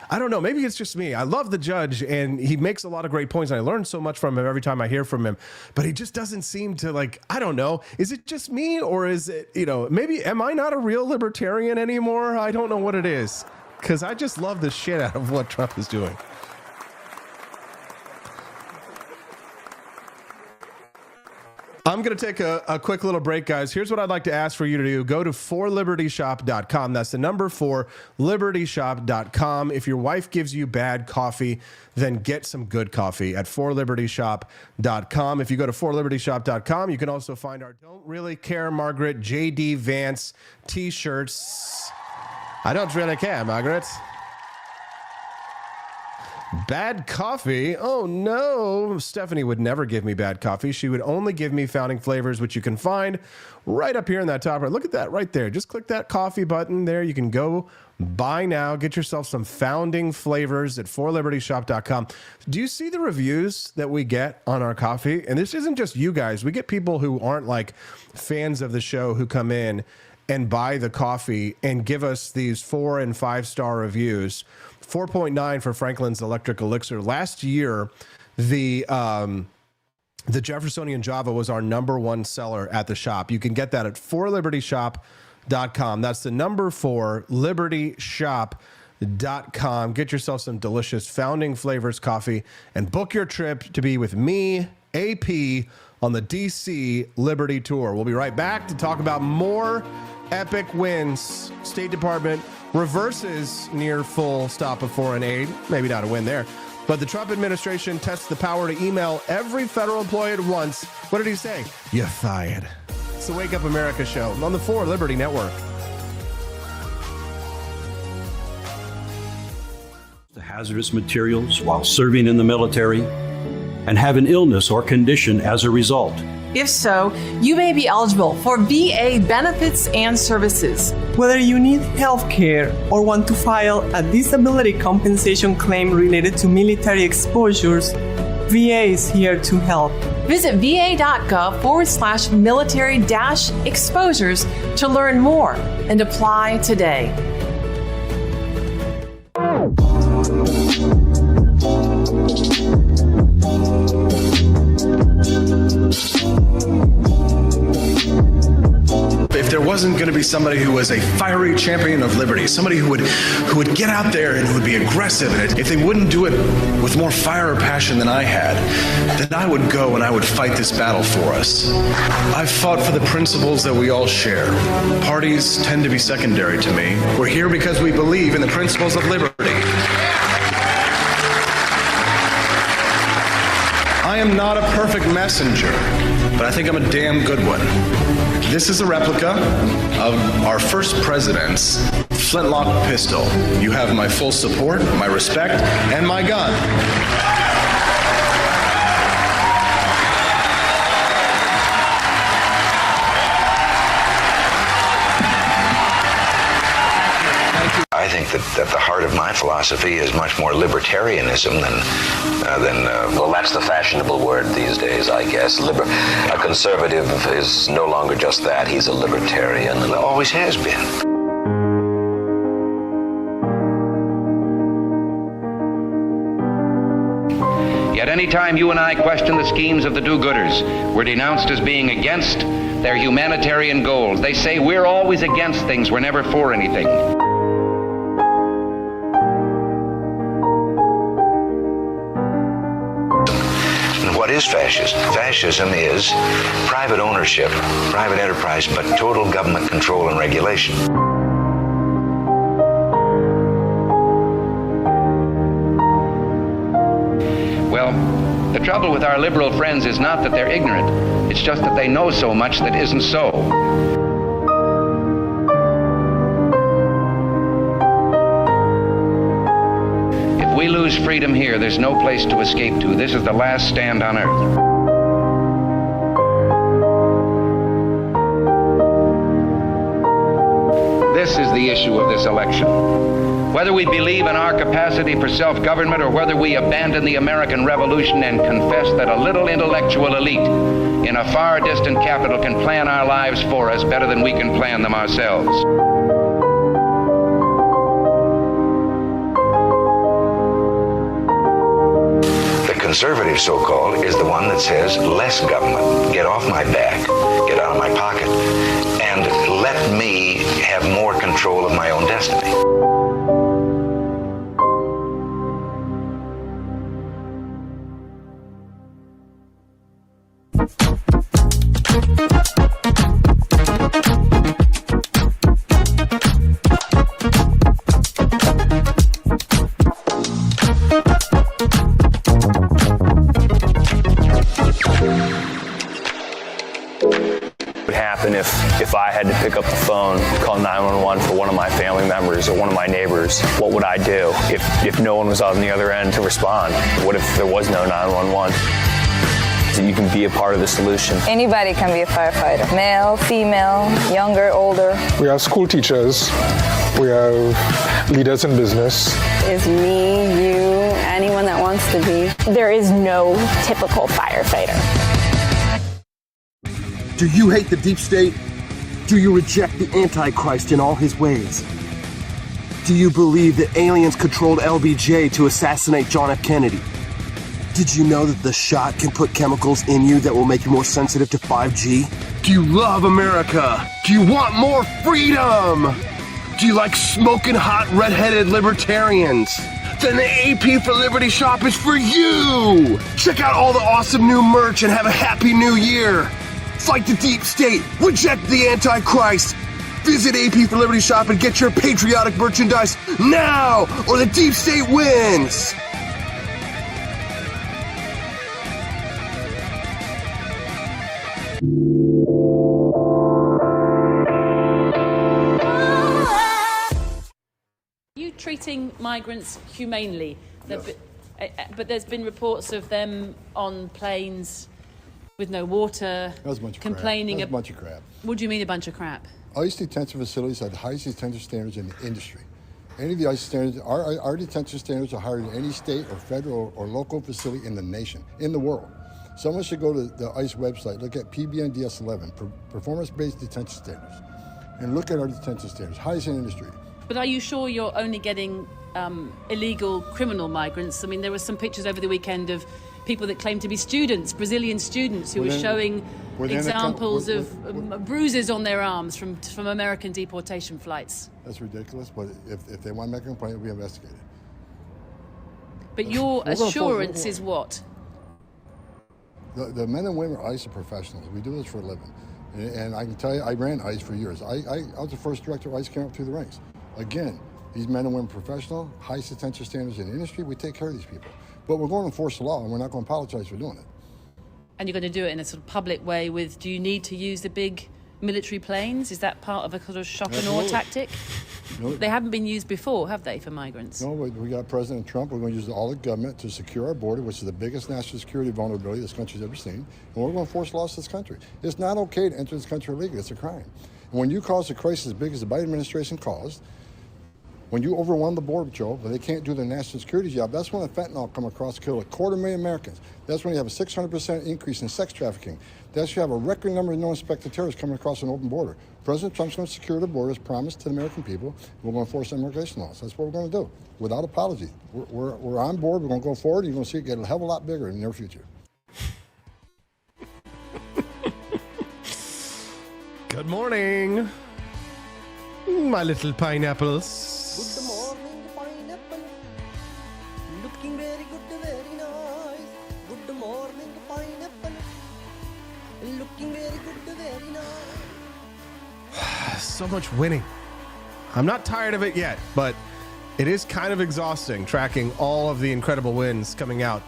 I don't know. Maybe it's just me. I love the Judge, and he makes a lot of great points, and I learn so much from him every time I hear from him. But he just doesn't seem to, like, I don't know. Is it just me, or is it, maybe am I not a real libertarian anymore? I don't know what it is, because I just love the shit out of what Trump is doing. I'm going to take a quick little break, guys. Here's what I'd like to ask for you to do. Go to forlibertyshop.com. That's the number 4libertyshop.com. If your wife gives you bad coffee, then get some good coffee at forlibertyshop.com. If you go to forlibertyshop.com, you can also find our Don't Really Care, Margaret, J.D. Vance t-shirts. I don't really care, Margaret. Bad coffee? Oh, no. Stephanie would never give me bad coffee. She would only give me founding flavors, which you can find right up here in that top right. Look at that right there. Just click that coffee button there. You can go buy now. Get yourself some founding flavors at forlibertyshop.com. Do you see the reviews that we get on our coffee? And this isn't just you guys. We get people who aren't like fans of the show who come in and buy the coffee and give us these 4 and 5 star reviews. 4.9 for Franklin's Electric Elixir. Last year, the Jeffersonian Java was our #1 seller at the shop. You can get that at forlibertyshop.com. That's the number 4libertyshop.com. Get yourself some delicious Founding Flavors coffee and book your trip to be with me, AP, on the DC Liberty Tour. We'll be right back to talk about more epic wins. State Department reverses near full stop of foreign aid. Maybe not a win there. But the Trump administration tests the power to email every federal employee at once. What did he say? You're fired. It's the Wake Up America show on the 4 Liberty Network. The hazardous materials while serving in the military and have an illness or condition as a result. If so, you may be eligible for VA benefits and services. Whether you need health care or want to file a disability compensation claim related to military exposures, VA is here to help. Visit va.gov/military-exposures to learn more and apply today. If there wasn't going to be somebody who was a fiery champion of liberty, somebody who would get out there and who would be aggressive, and if they wouldn't do it with more fire or passion than I had, then I would go and I would fight this battle for us. I've fought for the principles that we all share. Parties tend to be secondary to me. We're here because we believe in the principles of liberty. I am not a perfect messenger, but I think I'm a damn good one. This is a replica of our first president's flintlock pistol. You have my full support, my respect, and my gun. I think that the heart of my philosophy is much more libertarianism than well, that's the fashionable word these days, I guess. A conservative is no longer just that. He's a libertarian and always has been. Yet any time you and I question the schemes of the do-gooders, we're denounced as being against their humanitarian goals. They say we're always against things, we're never for anything. What is fascism? Fascism is private ownership, private enterprise, but total government control and regulation. Well, the trouble with our liberal friends is not that they're ignorant. It's just that they know so much that isn't so. If we lose freedom here, there's no place to escape to. This is the last stand on earth. This is the issue of this election. Whether we believe in our capacity for self-government or whether we abandon the American Revolution and confess that a little intellectual elite in a far distant capital can plan our lives for us better than we can plan them ourselves. The conservative, so-called, is the one that says less government, get off my back, get out of my pocket, and let me have more control of my own destiny. If I had to pick up the phone, call 911 for one of my family members or one of my neighbors, what would I do if no one was on the other end to respond? What if there was no 911? So you can be a part of the solution. Anybody can be a firefighter. Male, female, younger, older. We have school teachers. We have leaders in business. Is me, you, anyone that wants to be. There is no typical firefighter. Do you hate the deep state? Do you reject the Antichrist in all his ways? Do you believe that aliens controlled LBJ to assassinate John F. Kennedy? Did you know that the shot can put chemicals in you that will make you more sensitive to 5G? Do you love America? Do you want more freedom? Do you like smoking hot red-headed libertarians? Then the AP for Liberty shop is for you! Check out all the awesome new merch and have a happy new year! Fight the deep state, reject the Antichrist. Visit AP for Liberty shop and get your patriotic merchandise now, or the deep state wins. You treating migrants humanely, yes. But there's been reports of them on planes with no water, that was a bunch of complaining. Crap. That was a bunch of crap. What do you mean a bunch of crap? ICE detention facilities have the highest detention standards in the industry. Any of the ICE standards, our detention standards are higher than any state or federal or local facility in the nation, in the world. Someone should go to the ICE website, look at PBNDS11, performance-based detention standards, and look at our detention standards, highest in the industry. But are you sure you're only getting illegal criminal migrants? I mean, there were some pictures over the weekend of people that claim to be students, Brazilian students, who were showing examples of bruises on their arms from American deportation flights. That's ridiculous, but if they want to make a complaint, it'll be investigated. But your assurance is what? The men and women of ICE are professionals. We do this for a living. And I can tell you, I ran ICE for years. I was the first director of ICE came up through the ranks. Again, these men and women are professional, highest detention standards in the industry. We take care of these people. But we're going to enforce the law, and we're not going to apologize for doing it. And you're going to do it in a sort of public way with, do you need to use the big military planes? Is that part of a sort of shock and awe Absolutely. tactic? No, They haven't been used before, have they, for migrants? No, we got President Trump. We're going to use all the government to secure our border, which is the biggest national security vulnerability this country's ever seen. And we're going to force laws to this country. It's not okay to enter this country illegally. It's a crime. And when you cause a crisis as big as the Biden administration caused, when you overwhelm the Border Patrol, but they can't do their national security job, that's when the fentanyl come across, kill 250,000 Americans. That's when you have a 600% increase in sex trafficking. That's when you have a record number of no-inspected terrorists coming across an open border. President Trump's going to secure the border as promised to the American people. We're going to enforce immigration laws. That's what we're going to do, without apology. We're on board. We're going to go forward. You're going to see it get a hell of a lot bigger in the near future. Good morning, my little pineapples. Good morning, pineapple. Looking very good, very nice. Good morning, pineapple. Looking very good, very nice. So much winning. I'm not tired of it yet, but it is kind of exhausting tracking all of the incredible wins coming out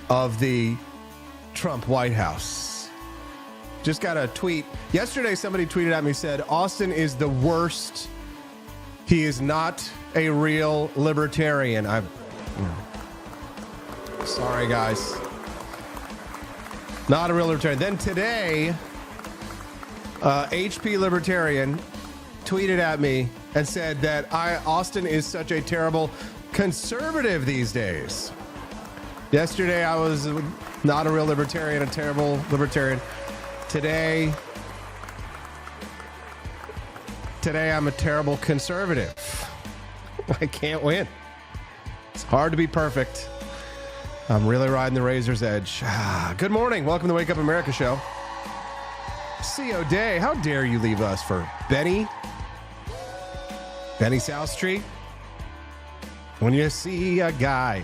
of the Trump White House. Just got a tweet. Yesterday, somebody tweeted at me, said, Austin is the worst. He is not a real libertarian. Sorry, guys. Not a real libertarian. Then today, HP Libertarian tweeted at me and said that Austin is such a terrible conservative these days. Yesterday, I was not a real libertarian, a terrible libertarian. Today, I'm a terrible conservative. I can't win. It's hard to be perfect. I'm really riding the razor's edge. Good morning. Welcome to the Wake Up America show. C.O. Day, how dare you leave us for Benny South Street? When you see a guy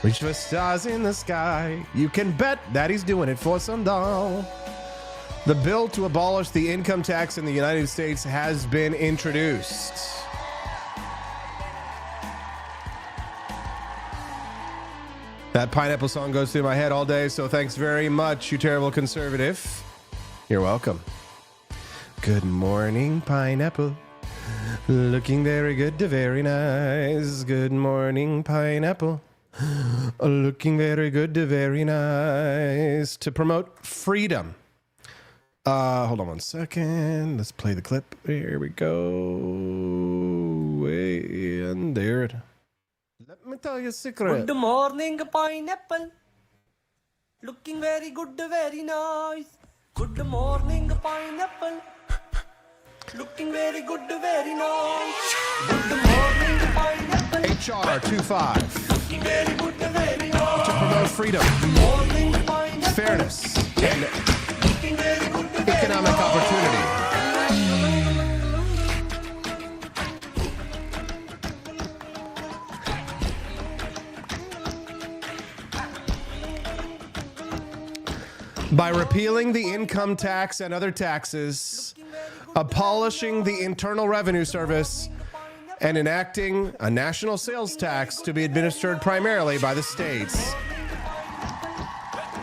reach for stars in the sky, you can bet that he's doing it for some doll. The bill to abolish the income tax in the United States has been introduced. That pineapple song goes through my head all day, so thanks very much, you terrible conservative. You're welcome. Good morning, pineapple. Looking very good to very nice. Good morning, pineapple. Looking very good to very nice. To promote freedom. Hold on one second. Let's play the clip. Here we go. And there it. Let me tell you a secret. Good morning, pineapple. Looking very good, very nice. Good morning, pineapple. Looking very good, very nice. Good morning, pineapple. HR 25. Looking very good, very nice. To promote freedom, Morning, pineapple. fairness, and Looking very good, very economic opportunity. By repealing the income tax and other taxes, abolishing the Internal Revenue Service, and enacting a national sales tax to be administered primarily by the states.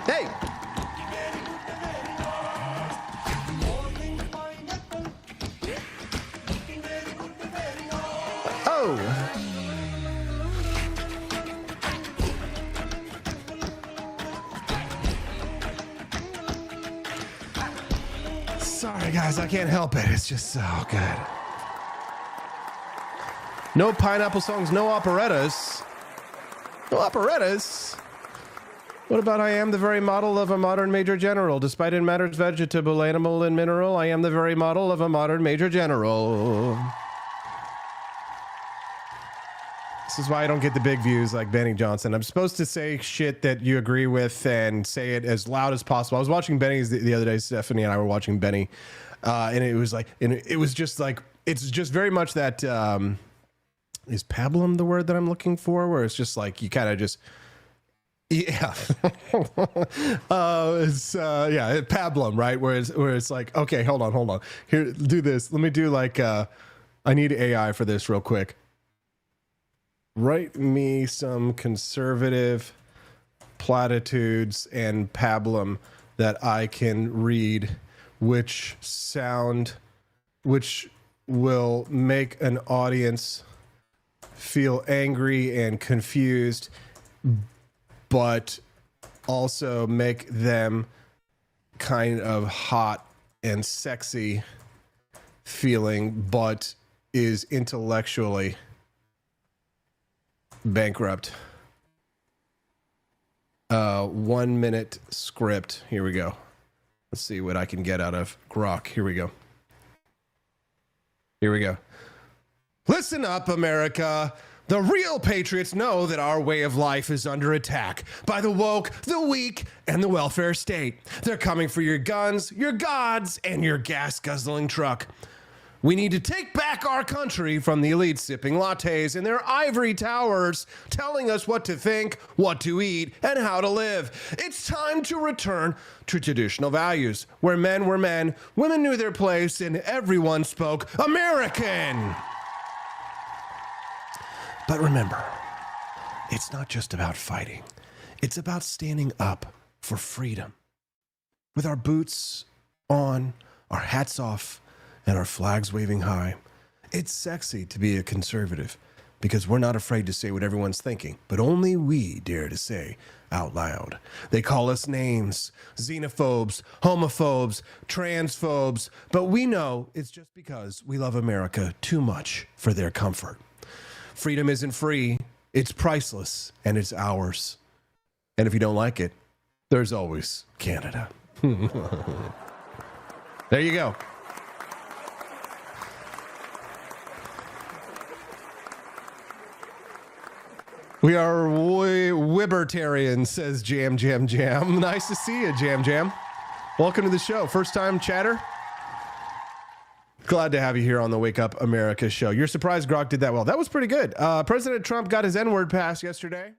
Hey! Oh! Sorry, guys, I can't help it. It's just so good. No pineapple songs, no operettas. No operettas. What about I am the very model of a modern major general? Despite in matters vegetable, animal, and mineral, I am the very model of a modern major general. This is why I don't get the big views like Benny Johnson. I'm supposed to say shit that you agree with and say it as loud as possible. I was watching Benny's the other day. Stephanie and I were watching Benny. And it was like, and it was just like, it's just very much that, is pablum the word that I'm looking for? Where it's just like, you kind of just, yeah. Pablum, right? Where it's like, okay, hold on. Here, do this. Let me do like, I need AI for this real quick. Write me some conservative platitudes and pablum that I can read which will make an audience feel angry and confused, but also make them kind of hot and sexy feeling, but is intellectually bankrupt. 1 minute script. Here we go. Let's see what I can get out of Grok. Here we go. Listen up, America. The real patriots know that our way of life is under attack by the woke, the weak, and the welfare state. They're coming for your guns, your gods, and your gas-guzzling truck. We need to take back our country from the elite sipping lattes in their ivory towers, telling us what to think, what to eat, and how to live. It's time to return to traditional values, where men were men, women knew their place, and everyone spoke American. But remember, it's not just about fighting. It's about standing up for freedom. With our boots on, our hats off, and our flags waving high. It's sexy to be a conservative because we're not afraid to say what everyone's thinking, but only we dare to say out loud. They call us names, xenophobes, homophobes, transphobes, but we know it's just because we love America too much for their comfort. Freedom isn't free, it's priceless, and it's ours. And if you don't like it, there's always Canada. There you go. We are Wibbertarians, says Jam Jam Jam. Nice to see you, Jam Jam. Welcome to the show. First time chatter? Glad to have you here on the Wake Up America show. You're surprised Grok did that well. That was pretty good. President Trump got his N-word passed yesterday.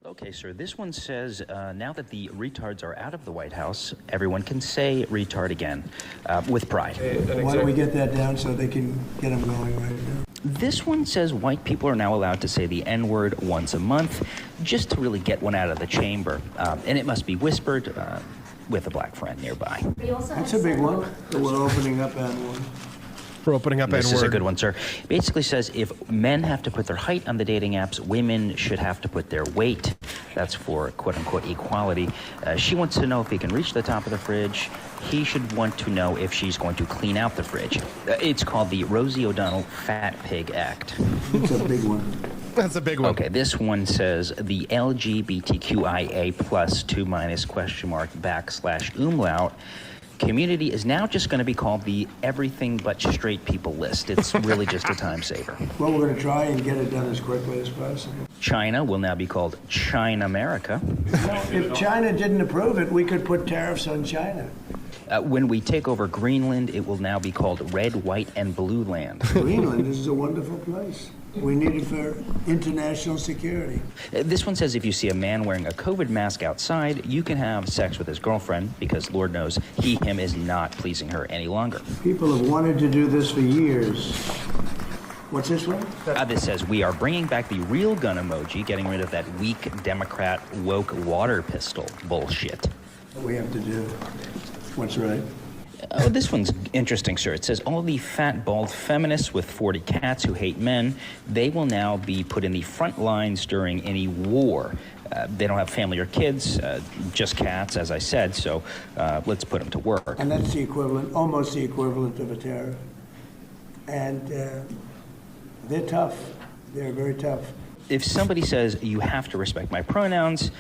Okay, sir. This one says, now that the retards are out of the White House, everyone can say retard again with pride. Why don't we get that down so they can get them going right now? This one says white people are now allowed to say the N-word once a month, just to really get one out of the chamber. And it must be whispered with a black friend nearby. That's a big one that we're opening up on one. We're opening up N-word. This is a good one, sir. Basically says if men have to put their height on the dating apps, women should have to put their weight. That's for quote-unquote equality. She wants to know if he can reach the top of the fridge. He should want to know if she's going to clean out the fridge. It's called the Rosie O'Donnell Fat Pig Act. It's a big one. That's a big one. Okay, this one says the LGBTQIA plus 2- question mark / umlaut community is now just going to be called the everything but straight people list. It's really just a time saver. Well, we're going to try and get it done as quickly as possible. China will now be called China America. If China didn't approve it, we could put tariffs on China. When we take over Greenland, it will now be called Red, White, and Blue Land. Greenland is a wonderful place. We need it for international security. This one says if you see a man wearing a COVID mask outside, you can have sex with his girlfriend because Lord knows him is not pleasing her any longer. People have wanted to do this for years. What's this one? This says we are bringing back the real gun emoji, getting rid of that weak Democrat woke water pistol bullshit. What we have to do. What's right? Oh, this one's interesting, sir. It says all the fat, bald feminists with 40 cats who hate men, they will now be put in the front lines during any war. They don't have family or kids, just cats, as I said, so let's put them to work. And that's the equivalent, almost the equivalent of a tariff. And they're tough. They're very tough. If somebody says you have to respect my pronouns,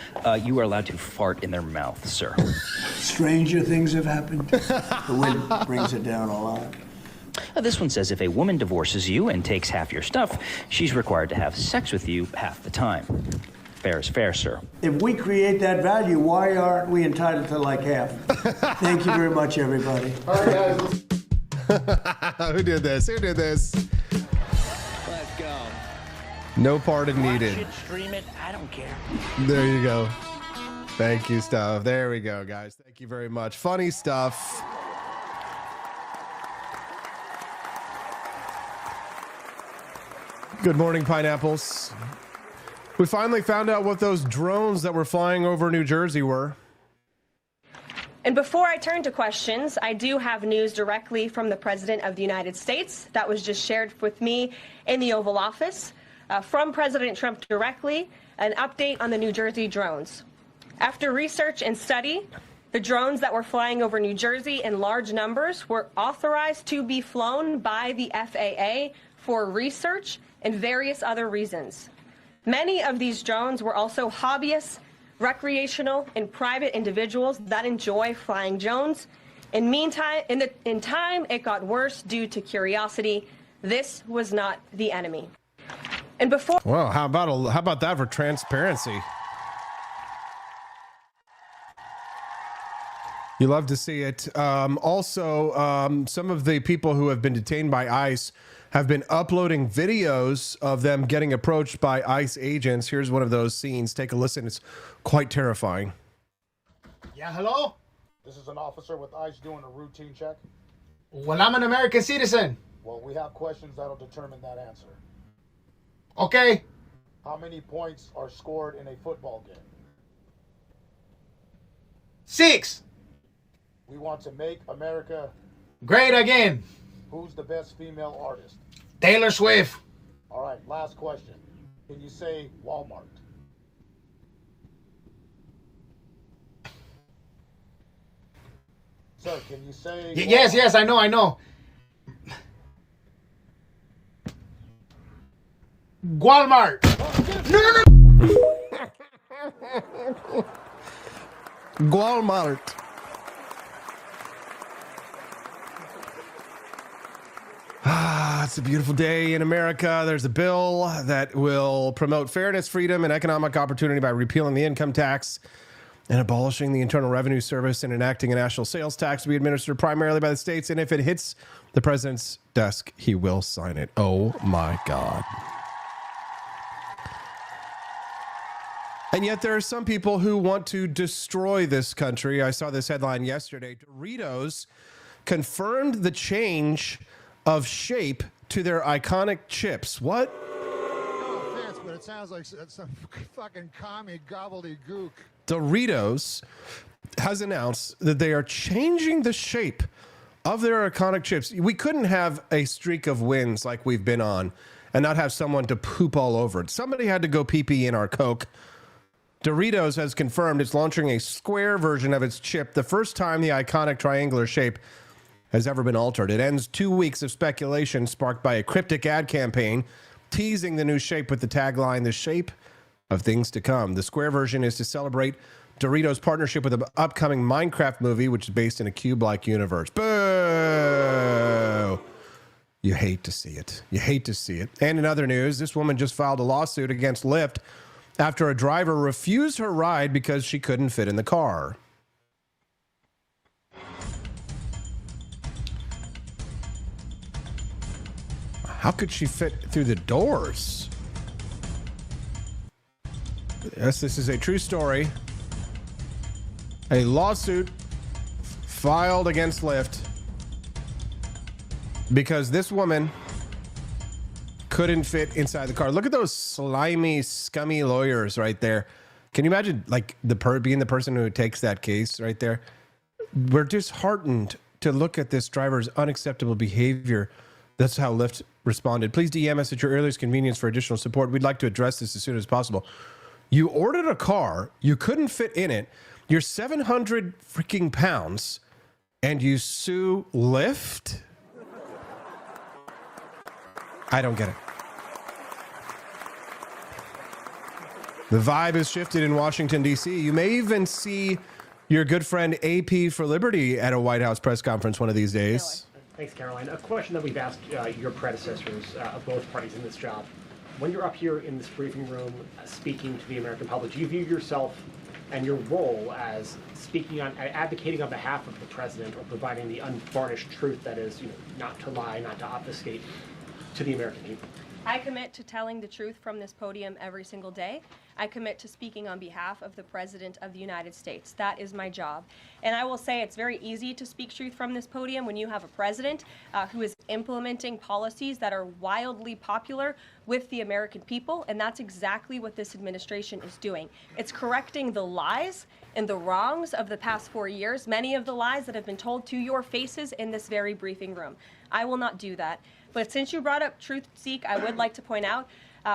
you are allowed to fart in their mouth, sir. Stranger things have happened. The wind brings it down a lot. This one says if a woman divorces you and takes half your stuff, she's required to have sex with you half the time. Fair is fair, sir. If we create that value, why aren't we entitled to like half? Thank you very much, everybody. All right, guys. Who did this? Let's go. No pardon needed. Watch it, stream it, I don't care. There you go. Thank you, Stuff. There we go, guys. Thank you very much. Funny stuff. Good morning, pineapples. We finally found out what those drones that were flying over New Jersey were. And before I turn to questions, I do have news directly from the President of the United States that was just shared with me in the Oval Office. From President Trump directly, an update on the New Jersey drones. After research and study, the drones that were flying over New Jersey in large numbers were authorized to be flown by the FAA for research and various other reasons. Many of these drones were also hobbyists, recreational, and private individuals that enjoy flying drones. In time, it got worse due to curiosity. This was not the enemy. And before. Well, how about that for transparency? You love to see it. Also, some of the people who have been detained by ICE have been uploading videos of them getting approached by ICE agents. Here's one of those scenes. Take a listen. It's quite terrifying. Yeah, hello? This is an officer with ICE doing a routine check. Well, I'm an American citizen. Well, we have questions that'll determine that answer. Okay. How many points are scored in a football game? 6. We want to make America great again. Who's the best female artist? Taylor Swift. All right, last question. Can you say Walmart? Sir, can you say Yes, yes, I know. Walmart. No. Walmart. It's a beautiful day in America. There's a bill that will promote fairness, freedom, and economic opportunity by repealing the income tax and abolishing the Internal Revenue Service and enacting a national sales tax to be administered primarily by the states. And if it hits the president's desk, he will sign it. Oh, my God. And yet there are some people who want to destroy this country. I saw this headline yesterday. Doritos confirmed the change of shape to their iconic chips. What? No offense, but it sounds like some fucking commie gobbledygook. Doritos has announced that they are changing the shape of their iconic chips. We couldn't have a streak of wins like we've been on and not have someone to poop all over it. Somebody had to go pee-pee in our Coke. Doritos has confirmed it's launching a square version of its chip, the first time the iconic triangular shape has ever been altered. It ends 2 weeks of speculation sparked by a cryptic ad campaign teasing the new shape with the tagline, "The shape of things to come." The square version is to celebrate Doritos' partnership with an upcoming Minecraft movie, which is based in a cube-like universe. Boo! You hate to see it. You hate to see it. And in other news, this woman just filed a lawsuit against Lyft after a driver refused her ride because she couldn't fit in the car. How could she fit through the doors? Yes, this is a true story. A lawsuit filed against Lyft because this woman couldn't fit inside the car. Look at those slimy, scummy lawyers right there. Can you imagine, like, being the person who takes that case right there? We're disheartened to look at this driver's unacceptable behavior. That's how Lyft responded. Please DM us at your earliest convenience for additional support. We'd like to address this as soon as possible. You ordered a car, you couldn't fit in it, you're 700 freaking pounds, and you sue Lyft? I don't get it. The vibe has shifted in Washington, D.C. You may even see your good friend AP for Liberty at a White House press conference one of these days. Thanks, Caroline. A question that we've asked your predecessors of both parties in this job. When you're up here in this briefing room speaking to the American public, do you view yourself and your role as speaking on, advocating on behalf of the president or providing the unvarnished truth that is, not to lie, not to obfuscate to the American people? I commit to telling the truth from this podium every single day. I commit to speaking on behalf of the President of the United States. That is my job. And I will say it's very easy to speak truth from this podium when you have a president who is implementing policies that are wildly popular with the American people, and that's exactly what this administration is doing. It's correcting the lies and the wrongs of the past 4 years, many of the lies that have been told to your faces in this very briefing room. I will not do that. But since you brought up Truth Seek, I would like to point out,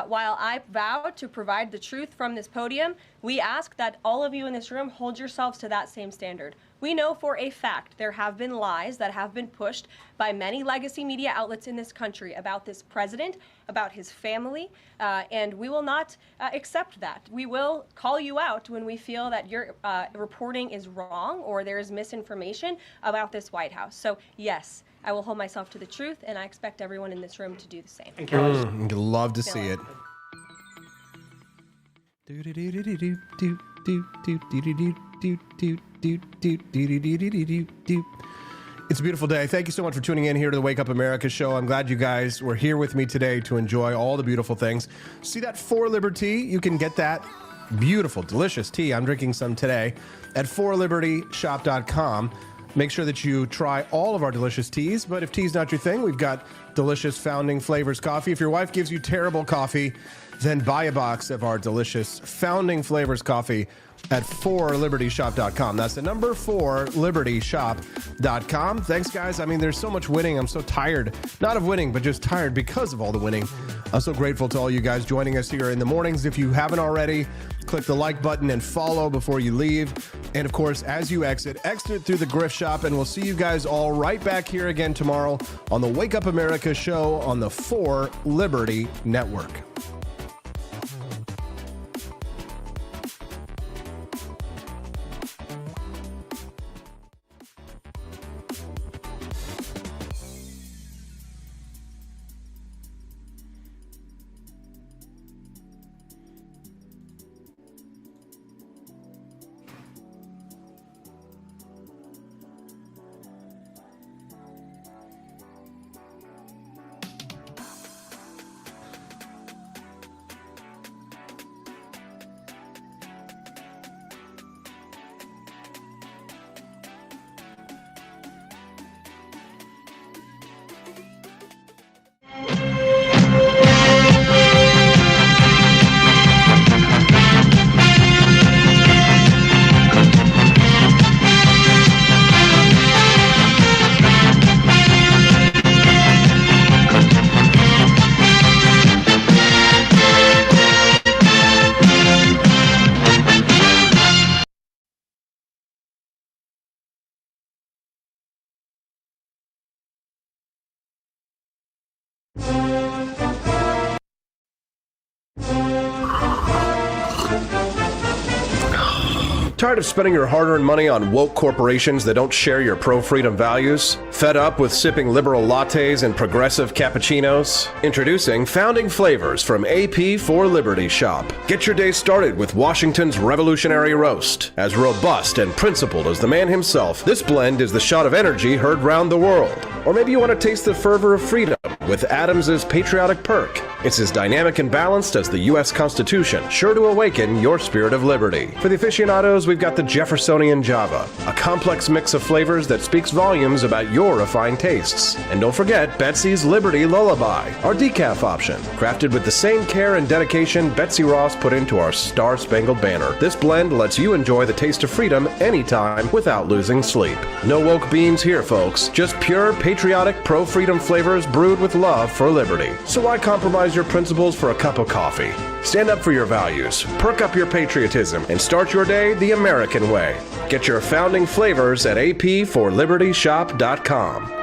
while I vow to provide the truth from this podium, we ask that all of you in this room hold yourselves to that same standard. We know for a fact there have been lies that have been pushed by many legacy media outlets in this country about this president, about his family, and we will not accept that. We will call you out when we feel that your reporting is wrong or there is misinformation about this White House. So yes, I will hold myself to the truth, and I expect everyone in this room to do the same. You'd love to see it. It's a beautiful day. Thank you so much for tuning in here to the Wake Up America show. I'm glad you guys were here with me today to enjoy all the beautiful things. See that 4Liberty? You can get that beautiful, delicious tea. I'm drinking some today at 4libertyshop.com. Make sure that you try all of our delicious teas, but if tea's not your thing, we've got delicious Founding Flavors coffee. If your wife gives you terrible coffee, then buy a box of our delicious Founding Flavors coffee at 4libertyshop.com. That's the number 4libertyshop.com. Thanks, guys. I mean, there's so much winning. I'm so tired. Not of winning, but just tired because of all the winning. I'm so grateful to all you guys joining us here in the mornings. If you haven't already, click the like button and follow before you leave. And of course, as you exit through the Grift Shop, and we'll see you guys all right back here again tomorrow on the Wake Up America show on the 4 Liberty Network. Tired of spending your hard-earned money on woke corporations that don't share your pro-freedom values? Fed up with sipping liberal lattes and progressive cappuccinos? Introducing Founding Flavors from AP for Liberty Shop. Get your day started with Washington's Revolutionary Roast. As robust and principled as the man himself, this blend is the shot of energy heard round the world. Or maybe you want to taste the fervor of freedom with Adams's Patriotic Perk. It's as dynamic and balanced as the U.S. Constitution, sure to awaken your spirit of liberty. For the aficionados, we've got the Jeffersonian Java, a complex mix of flavors that speaks volumes about your refined tastes. And don't forget Betsy's Liberty Lullaby, our decaf option, crafted with the same care and dedication Betsy Ross put into our Star-Spangled Banner. This blend lets you enjoy the taste of freedom anytime without losing sleep. No woke beans here, folks. Just pure, patriotic, pro-freedom flavors brewed with love for liberty. So why compromise your principles for a cup of coffee? Stand up for your values, perk up your patriotism, and start your day the American way. Get your Founding Flavors at ap4libertyshop.com.